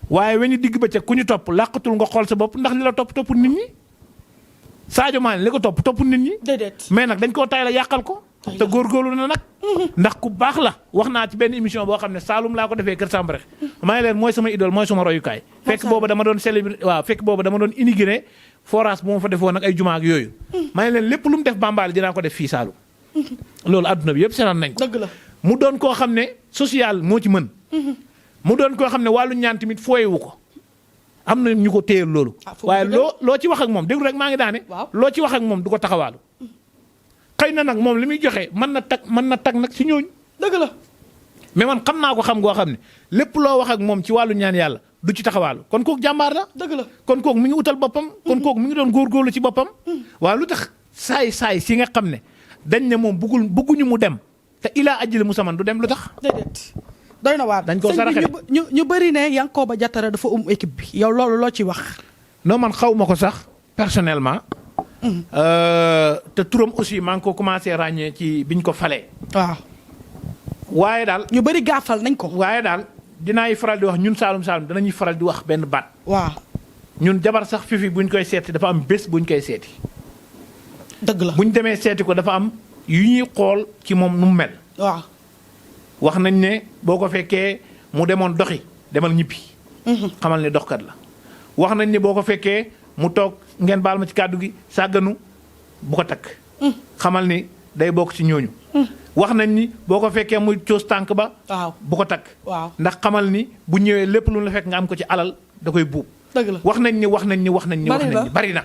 waaye weñu digg bëccëg ku ñu topp làqatul nga xool sa bopp ndax li la topp nit ñi. Sadio Mané li ko topp nit ñi. déedéet. mais nag dañ koo tay la yàqal ko. te góorgóorlu na nag. ndax ku baax la wax naa ci benn émission boo xam ne Saalum laa ko defee Kër Samba rek. maa ngi leen mooy sama idole mooy sama royukaay. fekk boobu dama doon inauguré forage bu ma fa defoon nag ay jumaa ak yooyu. maa ngi leen lépp lu mu def Bambali dinaa ko def fii Saalum. loolu adduna bi yëpp seetaan nañ ko. dëgg la mu doon koo xam ne social moo ci mën. mu doon koo xam ne wàllu ñaan tamit fooyewu ko. am na ñu ko téyel loolu. waaye loo ci wax ak moom déglu rek maa ngi daane. loo ci wax ak moom du ko taxawaalu. xëy na nag moom li muy joxe mën na tag nag si ñooñu. dëgg la. mais man xam naa ko xam goo xam ne lépp loo wax ak moom ci wàllu ñaan yàlla du ci taxawaalu kon kooku jàmbaar la. dëgg la kon kooku mi ngi utal boppam. kon kooku mi ngi doon góorgóorlu ci boppam. waaw lu tax saay si nga xam ne dañ ne moom bëgguñu mu dem te ilaa ajjili musaman du dem lu tax. déedéet doy na waar. dañ koo saraxale ñu bëri ne Yankhoba Diattara dafa équipe bi yow loolu loo ci wax. non man xaw ma ko sax personnellement. te turam aussi maa ngi ko commencé ràññee ci biñ ko falee. waaw. waaye daal. ñu bëri gaafal nañ ko. waaye daal dinaay faral di wax ñun Saalum danañuy faral di wax benn baat. waaw. ñun jabar sax fifi buñ koy seeti dafa am bés buñ koy seeti. dëgg la buñ demee seeti ko dafa am yu ñuy xool ci moom nu mu mel. waaw. wax nañ ne boo ko fekkee mu demoon doxi demal ñibbi. xamal ne doxkat la. wax nañ ne boo ko fekkee mu toog ngeen baal ma ci kàddu gi sàgganu bu ko takk. xamal ni day bokk ci ñooñu. wax nañ ni boo ko fekkee muy coos tànk ba. waaw bu ko takk. waaw ndax xamal ni bu ñëwee lépp lu la fekk nga am ko ci alal da koy buub. dëgg la wax nañ ni bari na.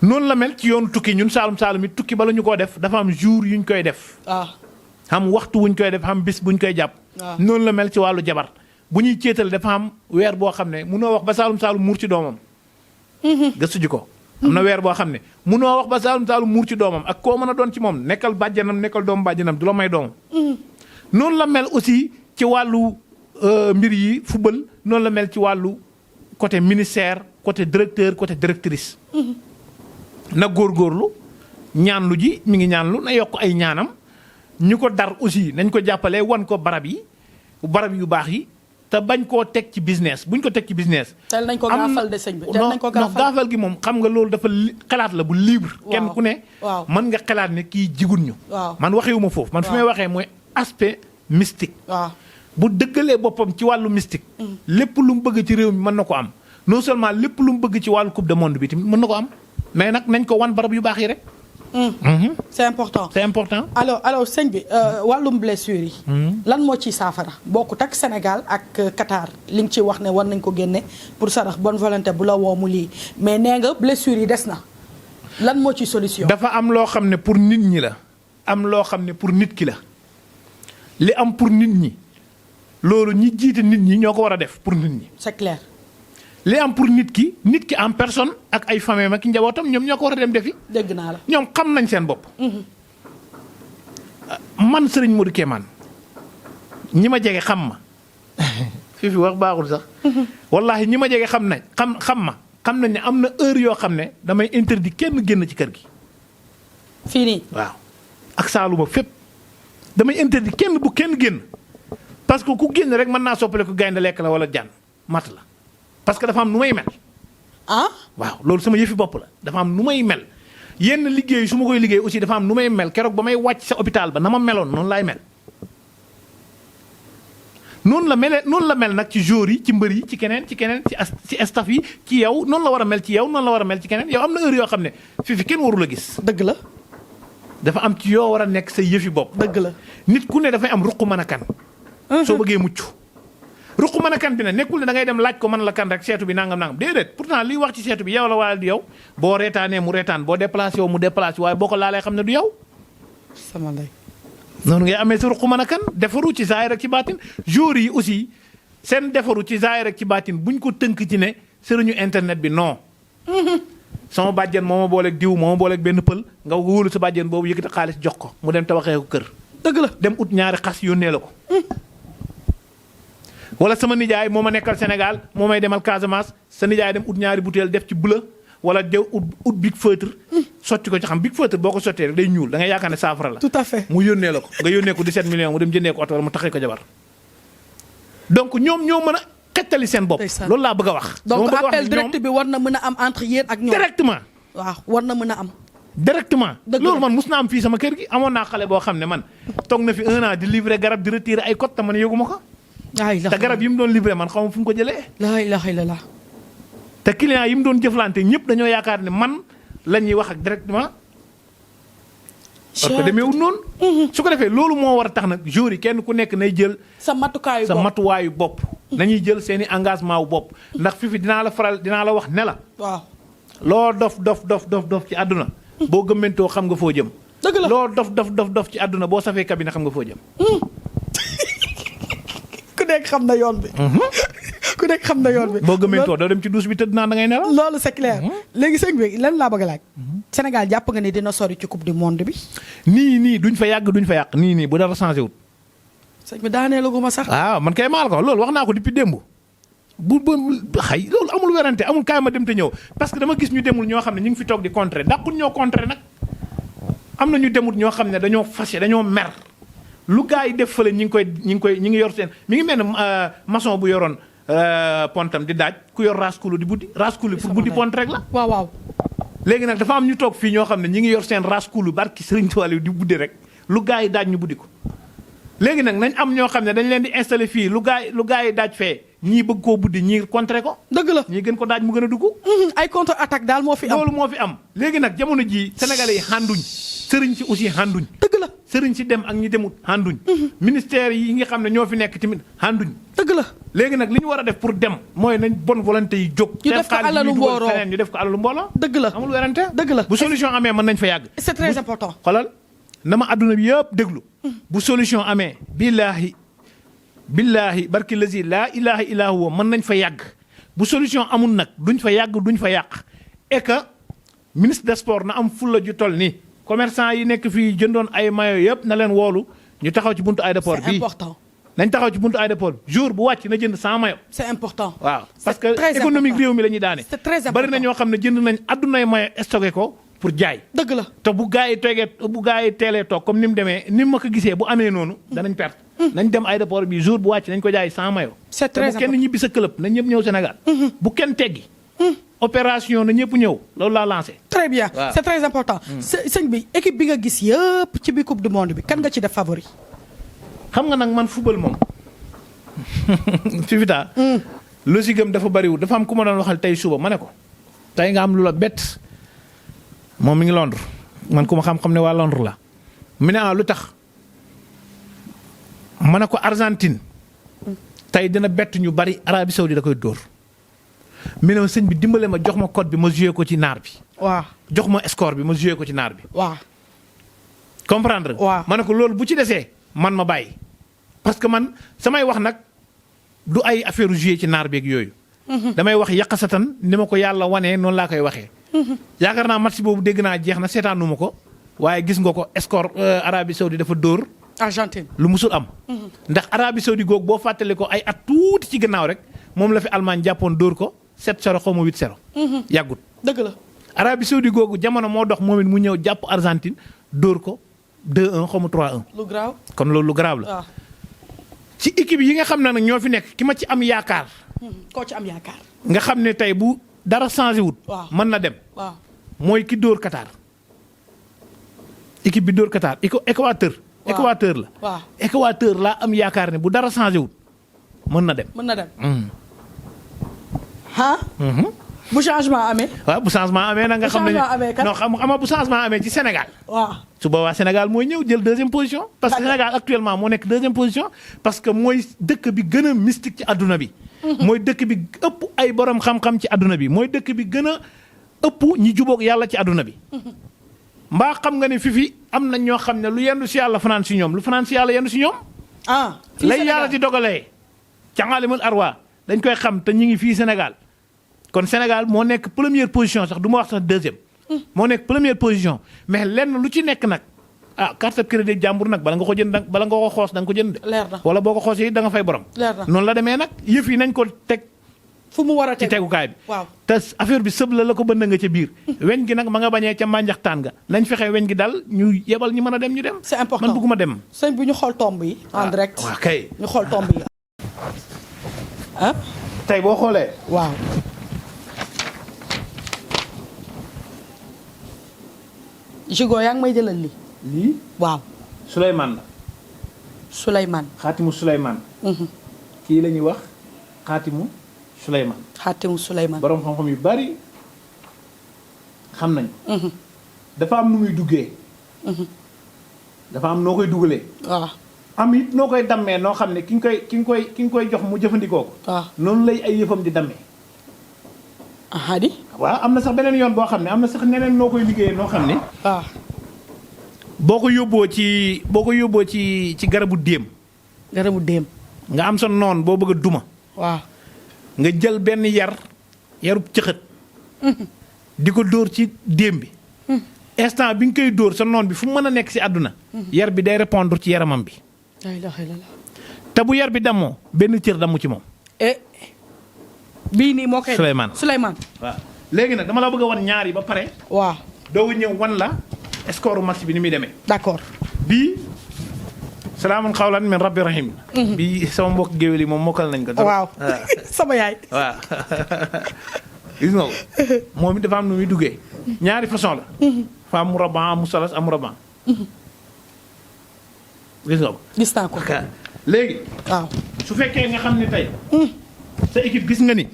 noonu la mel ci yoonu tukki ñun Saalum it tukki bala ñu koo def dafa am jour yuñ koy def. xam waxtu wuñ koy def xam bis buñ koy jàpp. noonu la mel ci wàllu jabar bu ñuy céetal dafa am weer boo xam ne munoo wax ba Saalum muur ci doomam. gëstu ji ko. am na weer boo xam ne munoo wax ba Saalum muur ci doomam ak koo mën a doon ci moom nekkal bàjjanam nekkal doomu bàjjanam du la may doomam. noonu la mel aussi ci wàllu mbir yi football noonu la mel ci wàllu côté ministère côté directeur côté directrice. na góorgóorlu ñaanlu ji mi ngi ñaanlu na yokk ay ñaanam ñu ko dar aussi nañ ko jàppale wan ko barab yu baax yi te bañ koo teg ci business buñ ko teg ci business. tel nañ ko gaafal de sëñ bi tel nañ ko gaafal gaafal gi moom xam nga loolu dafa xalaat la bu libre. kenn ku ne. mën nga xalaat ne kii jigun ñu. man waxewuma foofu. man fi may waxee mooy aspect mystique. bu dëggalee boppam ci wàllu mystique. lépp lu mu bëgg ci réew mi mën na ko am non seulement lépp lu mu bëgg ci wàllu coupe du monde bi tamit mën na ko am mais nag nañ ko wan barab yu baax yi rek. c'est important. alors sëñ bi wàllum blessure yi. lan moo ciy saafara bokkut ak Sénégal ak Qatar li nga ci wax ne war nañ ko génne pour sarax bonne volonté bu la woomu lii mais nee nga blessure yi des na lan moo ci solution. dafa am loo xam ne pour nit ñi la am loo xam ne pour nit ki la li am pour nit ñi loolu ñi jiite nit ñi ñoo ko war a def pour nit ñi. c'est clair. li am pour nit ki en personne ak ay famille ak njabootam ñoom ñoo ko war a dem defi. dégg naa la ñoom xam nañ seen bopp. man Serigne Modou Kéemaan ñi ma jege xam ma fi wax baaxul sax. wallahi ñi ma jege xam nañ xam nañ ne am na heure yoo xam ne damay interdit kenn génn ci kër gi. fii nii waaw ak Saaluma fépp damay interdit kenn bu kenn génn parce que ku génn rek mën naa soppale ko gaynde lekk la wala jaan mat la. parce que dafa am nu may mel. waaw loolu sama yëfi bopp la dafa am nu may mel yenn liggéey su ma koy liggéey aussi dafa am nu may mel keroog ba may wàcc sa hôpital ba na ma meloon noonu laay mel. noonu la mel nag ci joueurs yi ci mbër yi ci keneen ci staff yi ci yow noonu la war a mel ci yow noonu la war a mel ci keneen yow am na heure yoo xam ne fi kenn warul a gis. dëgg la. dafa am ci yoo war a nekk sa yëfi bopp. dëgg la nit ku ne dafay am ruq mën a kan. soo bëggee mucc. ruq mën a kan bi ne nekkul ne da ngay dem laaj ko mën la kan rek seetu bi nangam déedéet pourtant liy wax ci seetu bi yow la wala du yow boo reetaanee mu reetaan boo déplacé mu déplacé waaye boo ko laalee xam ne du yow. sama ndey. noonu ngay amee sa ruq mën a kan defaru ci zaahir rek ci baatin jour yi aussi seen defaru ci zaahir rek ci baatin buñ ko tënk ci ne sëriñu internet bi non. sama bàjjen moo ma booleeg diw moo ma booleeg benn pël nga wóolu sa bàjjen boobu yëkkati xaalis jox ko mu dem tabaxee ko kër. dëgg la dem ut ñaari xas yónnee la ko. wala sama nijaay moo ma nekkal Sénégal moo may demal Casamance sa nijaay dem ut ñaari butéel def ci bleu wala de ut big feutre sotti ko ci xam big feutre boo ko sottee rek day ñuul da ngay yaakaar ne saafara la. tout à fait mu yónnee la ko nga yónnee ko 17 millions mu dem jëndee ko oto wala mu taxee ko jabar donc ñoom ñoo mën a xettali seen bopp. loolu laa bëgg a wax. donc appel direct bi war na mën a am entre yéen ak ñoom directement. waaw war na mën a am. directement. Dëgg la. loolu man mus naa am fii sama kër gi amoon naa xale boo xam ne man toog na fi 1 an di livrer garab di retirer ay cotes te man yëguma ko. te garab yi mu doon livrer man xaw ma fu mu ko jëlee. laa ilaaha illallaah. te client yi mu doon jëflante ñëpp dañoo yaakaar ne man la ñuy wax ak directement. parce que demeewul noonu. su ko defee loolu moo war a tax nag jour yi kenn ku nekk nay jël. sa matukaayu sa bopp matuwaayu bopp. nañuy jël seen i engagement wu bopp ndax fi dinaa la wax ne la. waaw. loo dof ci àdduna. boo gëmmentoo xam nga foo jëm. dëgg la loo dof ci àdduna boo safee kabine xam nga foo jëm. ku nekk xam na yoon bi. ku nekk xam na yoon bi. boo gëmmentoo doo dem ci douche bi tëdd naa da ngay nelaw. loolu c'est clair. léegi sëñ bi lan laa bëgg a laaj. Sénégal jàpp nga ni dina sori ci coupe du monde bi. nii duñ fa yàgg duñ fa yàq nii bu dara changé wut. sëñ bi daaneelu gu ma sax. waaw man kay maal ko loolu wax naa ko depuis démb. bu xay loolu amul werante amul kaay ma dem te ñëw parce que dama gis ñu demul ñoo xam ne ñu ngi fi toog di contrer dàqul ñoo contrer nag. am na ñu demut ñoo xam ne dañoo fâché dañoo mer lu gars yi def fële ñi ngi yor seen mi ngi mel ne maçon bu yoroon pontam di daaj ku yor raskulu di buddi raskulu pour buddi pont rek la. waaw. léegi nag dafa am ñu toog fii ñoo xam ne ñi ngi yor seen raskulu barki Sëriñ Tuubaa di buddi rek lu gars yi daaj ñu buddi ko. léegi nag nañ am ñoo xam ne dañ leen di installé fii lu gars yi daaj fee ñii bëgg koo buddi ñii contrer ko. dëgg la ñii gën ko daaj mu gën a dugg. ay contre attaque daal moo fi am. loolu moo fi am léegi nag jamono jii sénégalais yi xànduñ sëriñ si aussi xànduñ. dëgg la sëriñ si dem ak ñi demut xànduñ. ministère yi nga xam ne ñoo fi nekk tamit xànduñ. dëgg la léegi nag li ñu war a def pour dem mooy nañ bonne volonté yi jóg. ñu def ko alalu mbooloo ñu def ko alalu mbooloo. dëgg la amul werante. dëgg la bu solution amee mën nañ fa yàgg. c'est très important. xoolal na ma adduna bi yëpp déglu. bu solution amee billaahi barki lazi laa ilaha illa huwa mën nañ fa yàgg bu solution amul nag duñ fa yàgg duñ fa yàq et que ministre des sports na am fulla ju toll nii commerçant yi nekk fii jëndoon ay maillot yëpp na leen woolu ñu taxaw ci buntu aéroport bii c'est important. nañ taxaw ci buntu aéroport jour bu wàcc na jënd 100 maillot. c'est important. waaw parce que économique réew mi la ñuy daane. c'est très important bari na ñoo xam ne jënd nañ addunay maillot stocké ko pour jaay. dëgg la te bu gaa yi teelee toog comme ni mu demee ni ma ko gisee bu amee noonu danañ perte. nañ dem aéroport bi jour bu wàcc nañ ko jaay 100 maillot. c'est très te bu kenn ñibbi sa club nañ ñëpp ñëw Sénégal. bu kenn teggi. opération na ñëpp ñëw loolu laa lancé. très bien waaw. c'est très important. sëñ bi équipe bi nga gis yëpp ci biir coupe du monde bi kan nga ci def favori. xam nga nag man football moom Fifita. logique am dafa bariwul dafa am ku ma doon waxal tey suba ma ne ko. tey nga am lu la bett moom mi ngi Londres man ku ma xam-xam ne waa Londres la mu ne lu tax ma ne ko Argentine tey dina bett ñu bari Arabie Saoudite da koy dóor mu ne sëñ bi dimbale ma jox ma code bi ma joué ko ci naar bi. waaw jox ma score bi ma joué ko ci naar bi. waaw. comprendre waaw ma ne ko loolu bu ci desee man ma bàyyi parce que man samay wax nag du ay affaire joué ci naar beeg yooyu. damay wax yàqasatan ni ma ko yàlla wanee noonu laa koy waxee. yaakaar naa match boobu dégg naa jeex na seetaanu ma ko waaye gis nga ko score Arabie Saoudite dafa dóor. Argentine lu musul am. ndax Arabie Saoudite googu boo fàttale ko ay at tuuti ci gannaaw rek moom la fi Allemagne jàppoon dóor ko 7-0 xaw ma 8-0. yàggut dëgg la. Arabie Saoudite googu jamono moo dox moom it mu ñëw jàpp Argentine dóor ko 2-1 xaw ma 3-1. lu graaw. kon loolu lu grave la. waaw. ci équipe yi nga xam ne nag ñoo fi nekk ki ma ci am yaakaar. koo ci am yaakaar. nga xam ne tey bu dara changé wut. waaw mën na dem. waaw. mooy ki dóor Qatar. équipe bi dóor Qatar Équateur. waaw Équateur la. waaw Équateur laa am yaakaar ne bu dara changé wut mën na dem. mën na dem. bu changement amee. waaw bu changement amee nag nga xam ne changement amee kat. non xam bu changement amee ci Sénégal. waaw. su boobaa Sénégal mooy ñëw jël deuxième position. parce que Sénégal actuellement moo nekk deuxième position. parce que mooy dëkk bi gën a mystique ci adduna bi. mooy dëkk bi ëpp ay borom xam-xam ci adduna bi mooy dëkk bi gën a ëpp ñi jubóog yàlla ci adduna bi. mbaa xam nga ne fifi am na ñoo xam ne lu yendu si yàlla fanaan si ñoom lu fanaan si yàlla yendu si ñoom. lay yàlla di dogalee. ca ngaalimul arwa dañ koy xam te ñu ngi fii Sénégal. kon Sénégal moo nekk première position sax du ma wax sax deuxième. moo nekk première position mais lenn lu ci nekk nag carte crédit jàmbur nag bala nga ko jënd bala nga ko xoos da nga ko jënd. leer na wala boo ko xoosee it da nga fay borom. leer na noonu la demee nag yëf yi nañ ko teg. fu mu war a ci tegukaay bi. waaw te affaire bi sëb la ko bënn nga ca biir. weñ gi nag ma nga bañee ca mbànjaxtaan ga nañ fexe weñ gi dal ñu yebal ñu mën a dem ñu dem. c'est important man bëgguma dem. sëñ bu ñu xool tomb yi. en direct waaw kay. ñu xool tomb yi. tey boo xoolee. waaw. Jigo yaa ngi may jëlal li lii waaw Souleymane la Souleymane. xaatimu Souleymane kii la ñuy wax xaatimu Souleymane xaatimu Souleymane. borom xam-xam yu bari xam nañ dafa am nu muy duggee dafa am noo koy dugalee waaw am it noo koy dammee noo xam ne ki nga koy jox mu jëfandikoo ko waaw noonu lay ay yëfam di dammee aha di waaw am na sax beneen yoon boo xam ne am na sax neneen noo koy liggéeyee noo xam ne waaw boo ko yóbboo ci garabu déem garabu déem nga am sa noon boo bëgg a duma waaw nga jël benn yarub cëxët di ko dóor ci déem bi instant bi nga koy dóor sa noon bi fu mu mën a nekk si àdduna yar bi day répondre ci yaramam bi la ilaha illallah te bu yar bi dammoo benn cër damu ci moom bii nii moo koy Souleymane waaw léegi nag dama la bëgg a wan ñaar yi ba pare waaw doo ñëw wan la score match bi ni muy demee d'accord bii salaamun xawlan min rabbi rahim bii sama mbokk géwél yi moom mokkal nañ ko waaw sama yaay waaw gis nga ko moom it dafa am nu muy duggee ñaari façon la fa am muraban am musalas am muraban gis nga ko gis naa ko léegi waaw su fekkee nga xam ne tey sa équipe gis nga ni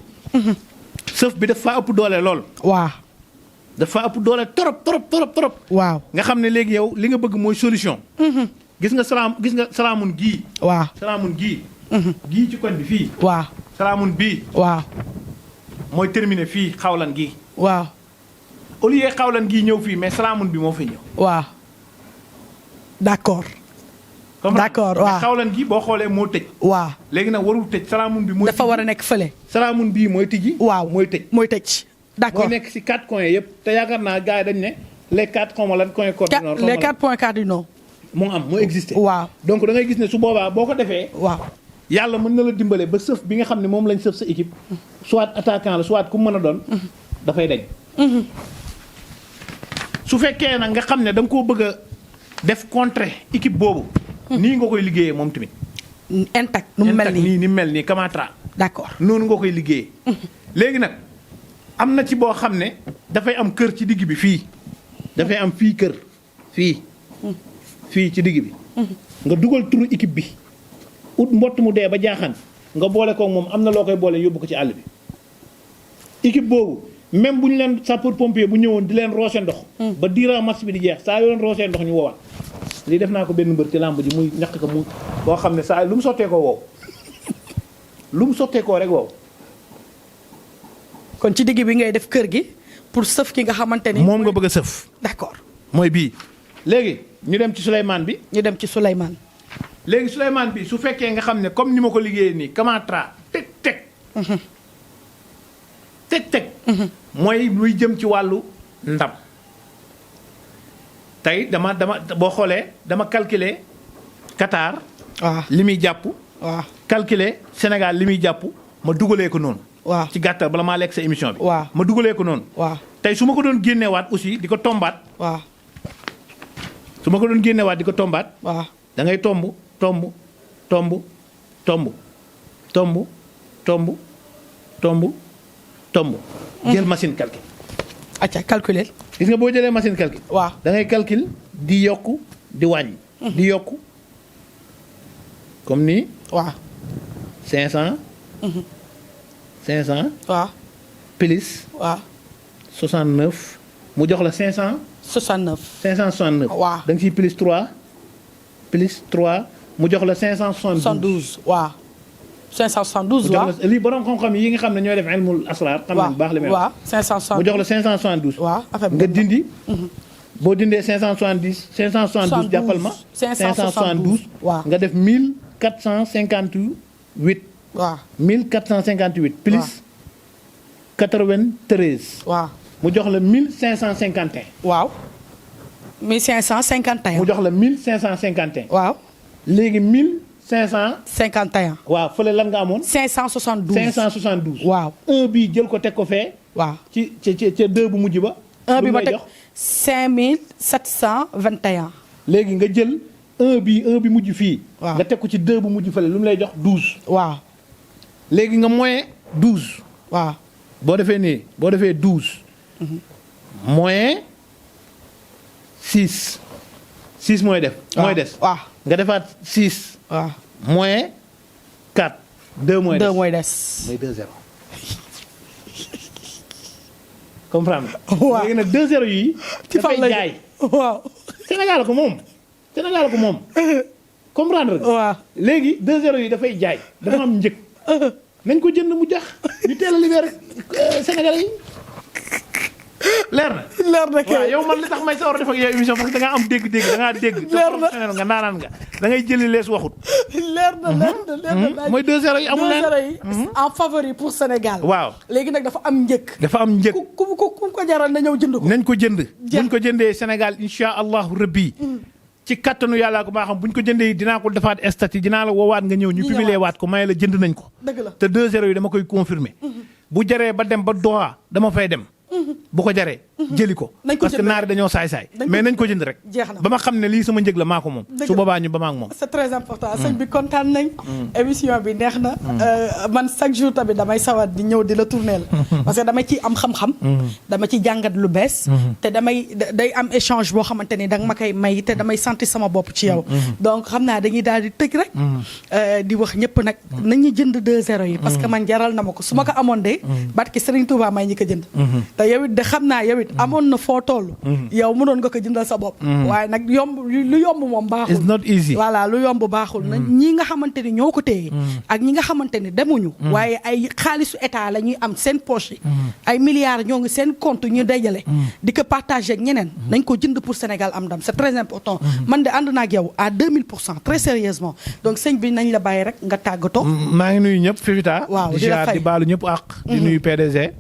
sëf bi dafa ëpp doole lool waaw dafa ëpp doole trop waaw nga xam ne léegi yow li nga bëgg mooy solution gis nga salaamun gii waaw salaamun gii gii ci koñ bi fii waaw salaamun bii waaw mooy terminé fii xawlan gii waaw au lieu xawlan gii ñëw fii mais salaamun bi moo fi ñëw waaw d'accord d'accord waaw xawlan gii boo xoolee moo tëj waaw léegi nag warul tëj salaamun bi mooy dafa war a nekk fële salaamun bii mooy tijji waaw mooy tëj mooy tëj d'accord mooy nekk si 4 coins yëpp te yaakaar naa gars yi dañ ne les 4 xaw ma lan coins cardinaux les 4 points cardinaux moo am moo existé waaw donc da ngay gis ne su boobaa boo ko defee waaw yàlla mën na la dimbale ba sëf bi nga xam ne moom lañ sëf sa équipe soit attaquant la soit ku mën a doon dafay dañ su fekkee nag nga xam ne da nga koo bëgg a def contre équipe boobu nii nga koy liggéeyee moom tamit intact nu mu mel nii ni mel nii Kamatra d'accord noonu nga koy liggéeyee léegi nag am na ci boo xam ne dafay am kër ci digg bi fii dafay am fii kër fii ci digg bi nga dugal turu équipe bi ut mbott mu dee ba jaaxan nga boole ko moom am na loo koy boole yóbbu ko ci àll bi équipe boobu même bu ñu leen sapeur pompier bu ñëwoon di leen roose ndox ba diira match bi di jeex saa yoo leen roosee ndox ñu woowaat lii def naa ko benn mbër ci làmb ji muy ñaq ko mu boo xam ne saa lu mu sottee koo wow lu mu sottee koo rek wow kon ci digg bi ngay def kër gi pour sëf ki nga xamante ni moom nga bëgg a sëf d'accord mooy bii léegi ñu dem ci Souleymane bi ñu dem ci Souleymane léegi Souleymane bi su fekkee nga xam ne comme ni ma ko liggéeyee nii Kamatra teg mooy luy jëm ci wàllu ndam tey dama boo xoolee dama calculer Qatar waaw li muy jàpp waaw calculer Sénégal li muy jàpp ma dugalee ko noonu waaw ci gàttal bala maa lekk sa émission bi waaw ma dugalee ko noonu waaw tey su ma ko doon génneewaat aussi di ko tombaat waaw su ma ko doon génneewaat di ko tombaat waaw da ngay tomb jël machine calcul. acca calculer. gis nga boo jëlee machine calcul. waaw da ngay calcul di yokku di wàññi. di yokku comme nii. waaw. 500. 500. waaw. plus. waaw. 69 mu jox la 500. 69. 569. waaw da nga ciy plus 3 mu jox la 572. 72 waaw. 572 waaw lii borom xam-xam yi nga xam ne ñooy def ilmul asrar. xam nañu baax li may waaw 572 mu jox la 572. waaw nga dindi. boo dindee 570. 572 jàppal ma. 572 waaw nga def 1458. waaw 1458. plus 93. waaw mu jox la 1551. waaw. 1551. mu jox la 1551. waaw. léegi 1551. waaw fële lan nga amoon. 572. 572. waaw 1 bii jël ko teg ko fee. waaw ci 2 bu mujj ba. 1 bi ma teg jox 5721. léegi nga jël 1 bi mujj fii. waaw nga teg ko ci 2 bu mujj fële lu mu lay jox 12. waaw. léegi nga moyen 12. waaw. boo defee nii boo defee 12. moyen 6. 6 6 mooy def. mooy des waaw nga defaat 6. waaw moins 4. 2 mooy des 2 mooy des. mooy 2-0. comprendre nga. waaw léegi nag 2-0 yi. ci fan dafay la jaay. waaw Sénégal ko moom. Sénégal ko moom. comprendre nga. waaw léegi 2-0 yi dafay jaay dafa am njëg. nañ ko jënd mu jax ñu teel a libéré Sénégalais yi leer na. leer na kay waaw yow man li tax may sawar a def ak yow émission parce que da ngaa am dégg-dégg da ngaa dégg. leer na nga naanaan nga da ngay jëli lees waxut. leer na leer na mooy 2-0 yi amul leen 2-0 yi en favori pour Sénégal. waaw léegi nag dafa am njëg. dafa am njëg. ku ko jaral na ñëw jënd ko. nañ ko jënd. buñ ko jëndee Sénégal incha allahu rabbi ci kattanu yàllaa ko baa xam buñ ko jëndee dinaa ko defaat statut dinaa la woowaat nga ñëw ñu publier waat ko may la jënd nañ ko. dëgg la te 2-0 yi dama koy confirmer. bu jaree ba dem ba Doha dama fay dem. bu ko jaree jëli ko. parce que naari dañoo saay-saay. mais nañ ko jënd rek. jeex na ba ma xam ne lii sama njëg la maa ko moom. su boobaa ñu ba ma ak moom. c'est très important sëñ bi kontaan nañ. émission bi neex na. man chaque jour tamit damay sawar di ñëw di la tourner la. parce que dama ciy am xam-xam. dama ci jàngat lu bees. te day am échange boo xamante ni danga ma koy may te damay sentir sama bopp ci yow. donc xam naa dañuy daal di tëj rek. di wax ñëpp nag nañu jënd 2-0 yi. parce que man jaral na ma ko su ma ko amoon de. barke Serigne Touba may ñi ko jënd. te yow it de xam naa yow it amoon na foo toll. yow mënoon nga ko jëndal sa bopp. waaye nag lu yomb moom baaxul. it's not easy. voilà lu yomb baaxul. ñi nga xamante ni ñoo ko téye. ak ñi nga xamante ni demuñu. waaye ay xaalisu état la ñuy am seen poche yi. ay milliards ñoo ngi seen compte ñu dajale. di ko partager ak ñeneen. nañ ko jënd pour Sénégal am ndam c'est très important. man de ànd naa ak yow à 2000% très sérieusement donc sëñ bi nañ la bàyyi rek nga tàggatoo. maa ngi nuyu ñëpp Fifita. waaw di ziar di baalu ñëpp àq. di nuyu PDG.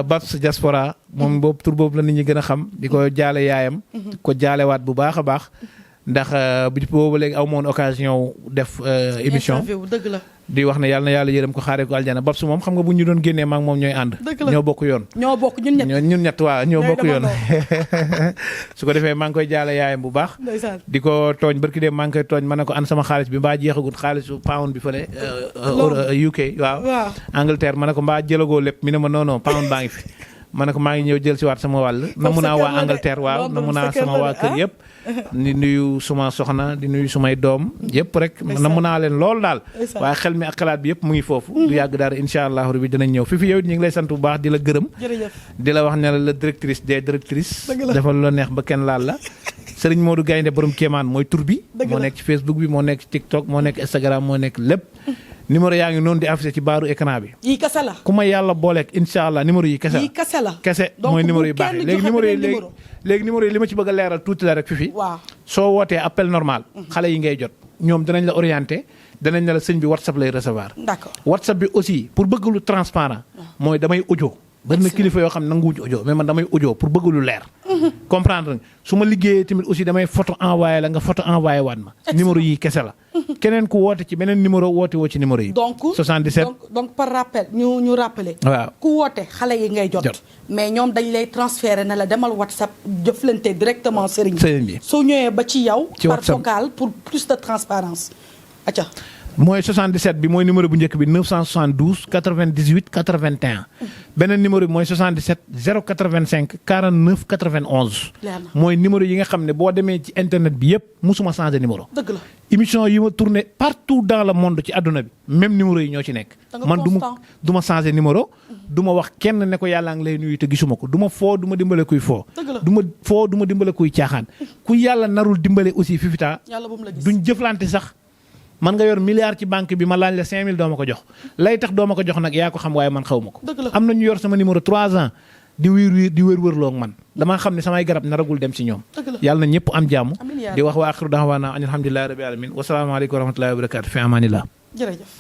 Babs Diaspora moom boobu tur boobu la nit ñi gën a xam di ko jaale yaayam. ko jaalewaat bu baax a baax. ndax bu boobu léegi aw moon occasion def émission dëgg la. di wax ne yàlla na yàlla yërëm ko xaaree ko aljana Babs moom xam nga bu ñu doon génnee maa ngi moom ñooy ànd. ñoo bokk yoon. ñoo bokk ñun ñett waaw ñoo bokk yoon. su ko defee maa ngi koy jaale yaayam bu baax. di ko tooñ barki dem maa ngi koy tooñ ma ne ko an sama xaalis bi mbaa jeexagul xaalisu pound bi fële. UK waaw. Angleterre ma ne ko mbaa jëlagoo lépp mi ne ma non pound baa ngi fi. ma ne ko maa ngi ñëw jël si waat sama wàll. namu naa waa Angleterre waaw namu naa sama waa kër yëpp. di nuyu suma soxna di nuyu sumay doom yëpp rek namu naa leen lool daal. waaye xel mi ak xalaat bi yëpp mu ngi foofu. du yàgg dara incha allah rabbi dinañ ñëw fi yow ñu ngi lay sant bu baax di la gërëm. di la wax ne la directrice des directrices. dafa la neex ba kenn laal la. Serigne Modou Gaynde borom Kéemaan mooy tur bi. moo nekk ci Facebook bi moo nekk ci TikTok moo nekk Instagram moo nekk lépp. numéro yaa ngi noonu di affiché ci baaru écran bi. yii kese la. ku ma yàlla booleeg incha allah numéro yi kese la. yii kese la. kese mooy numéro yu baax yi léegi numéro yi li ma ci bëgg a leeral tuuti la rek fi. waaw soo wootee appel normal. xale yi ngay jot ñoom danañ la orienté danañ la sëñ bi WhatsApp lay recevoir. d'accord WhatsApp bi aussi pour bëgg lu transparent mooy damay audio. bari na kilifa yoo xam ne nanguwuñ audio mais man damay audio pour bëgg lu leer. comprendre nga su ma liggéeyee tamit aussi damay photo envoyé la nga photo envoyé waat ma. numéro yi kese la. keneen ku woote ci beneen numéro woote woo ci numéro yi. donc 77 donc par rappel ñu rappeler. waaw ku woote xale yi ngay jot. mais ñoom dañ lay transférer na la demal WhatsApp jëflante directement sëriñ bi. soo ñëwee ba ci yow. ci par WhatsApp vocal pour plus de transparence acca. mooy 77 bi mooy numéro bu njëkk bi 972 98 81. beneen numéro bi mooy 77 085 49 91. mooy numéro yi nga xam ne boo demee ci internet bi yëpp musuma changé numéro. dëgg la émission yi ma tourné partout dans le monde ci àdduna bi même numéro yi ñoo ci nekk. man du ma changé numéro. du ma wax kenn ne ko yàllaa ngi lay nuyu te gisuma ko du ma foo du ma dimbale kuy foo. du ma dimbale kuy caaxaan. ku yàlla narul dimbale aussi Fifita. duñ jëflante sax. man nga yor milliard ci banque bi ma laaj la 5000 doo ma ko jox lay tax doo ma ko jox nag yaa ko xam waaye man xaw ma ko. am na ñu yor sama numéro 3 ans di wër-wërloo ak man damaa xam ne samay garab naragul dem ci ñoom. yàlla na ñëpp am jàmm. di wax wa axiru da'waana an alhamdulillahi rabbil alamin wa salaamu aleykum wa rahmatullahi wa barakatuh fi amanillah. jërëjëf.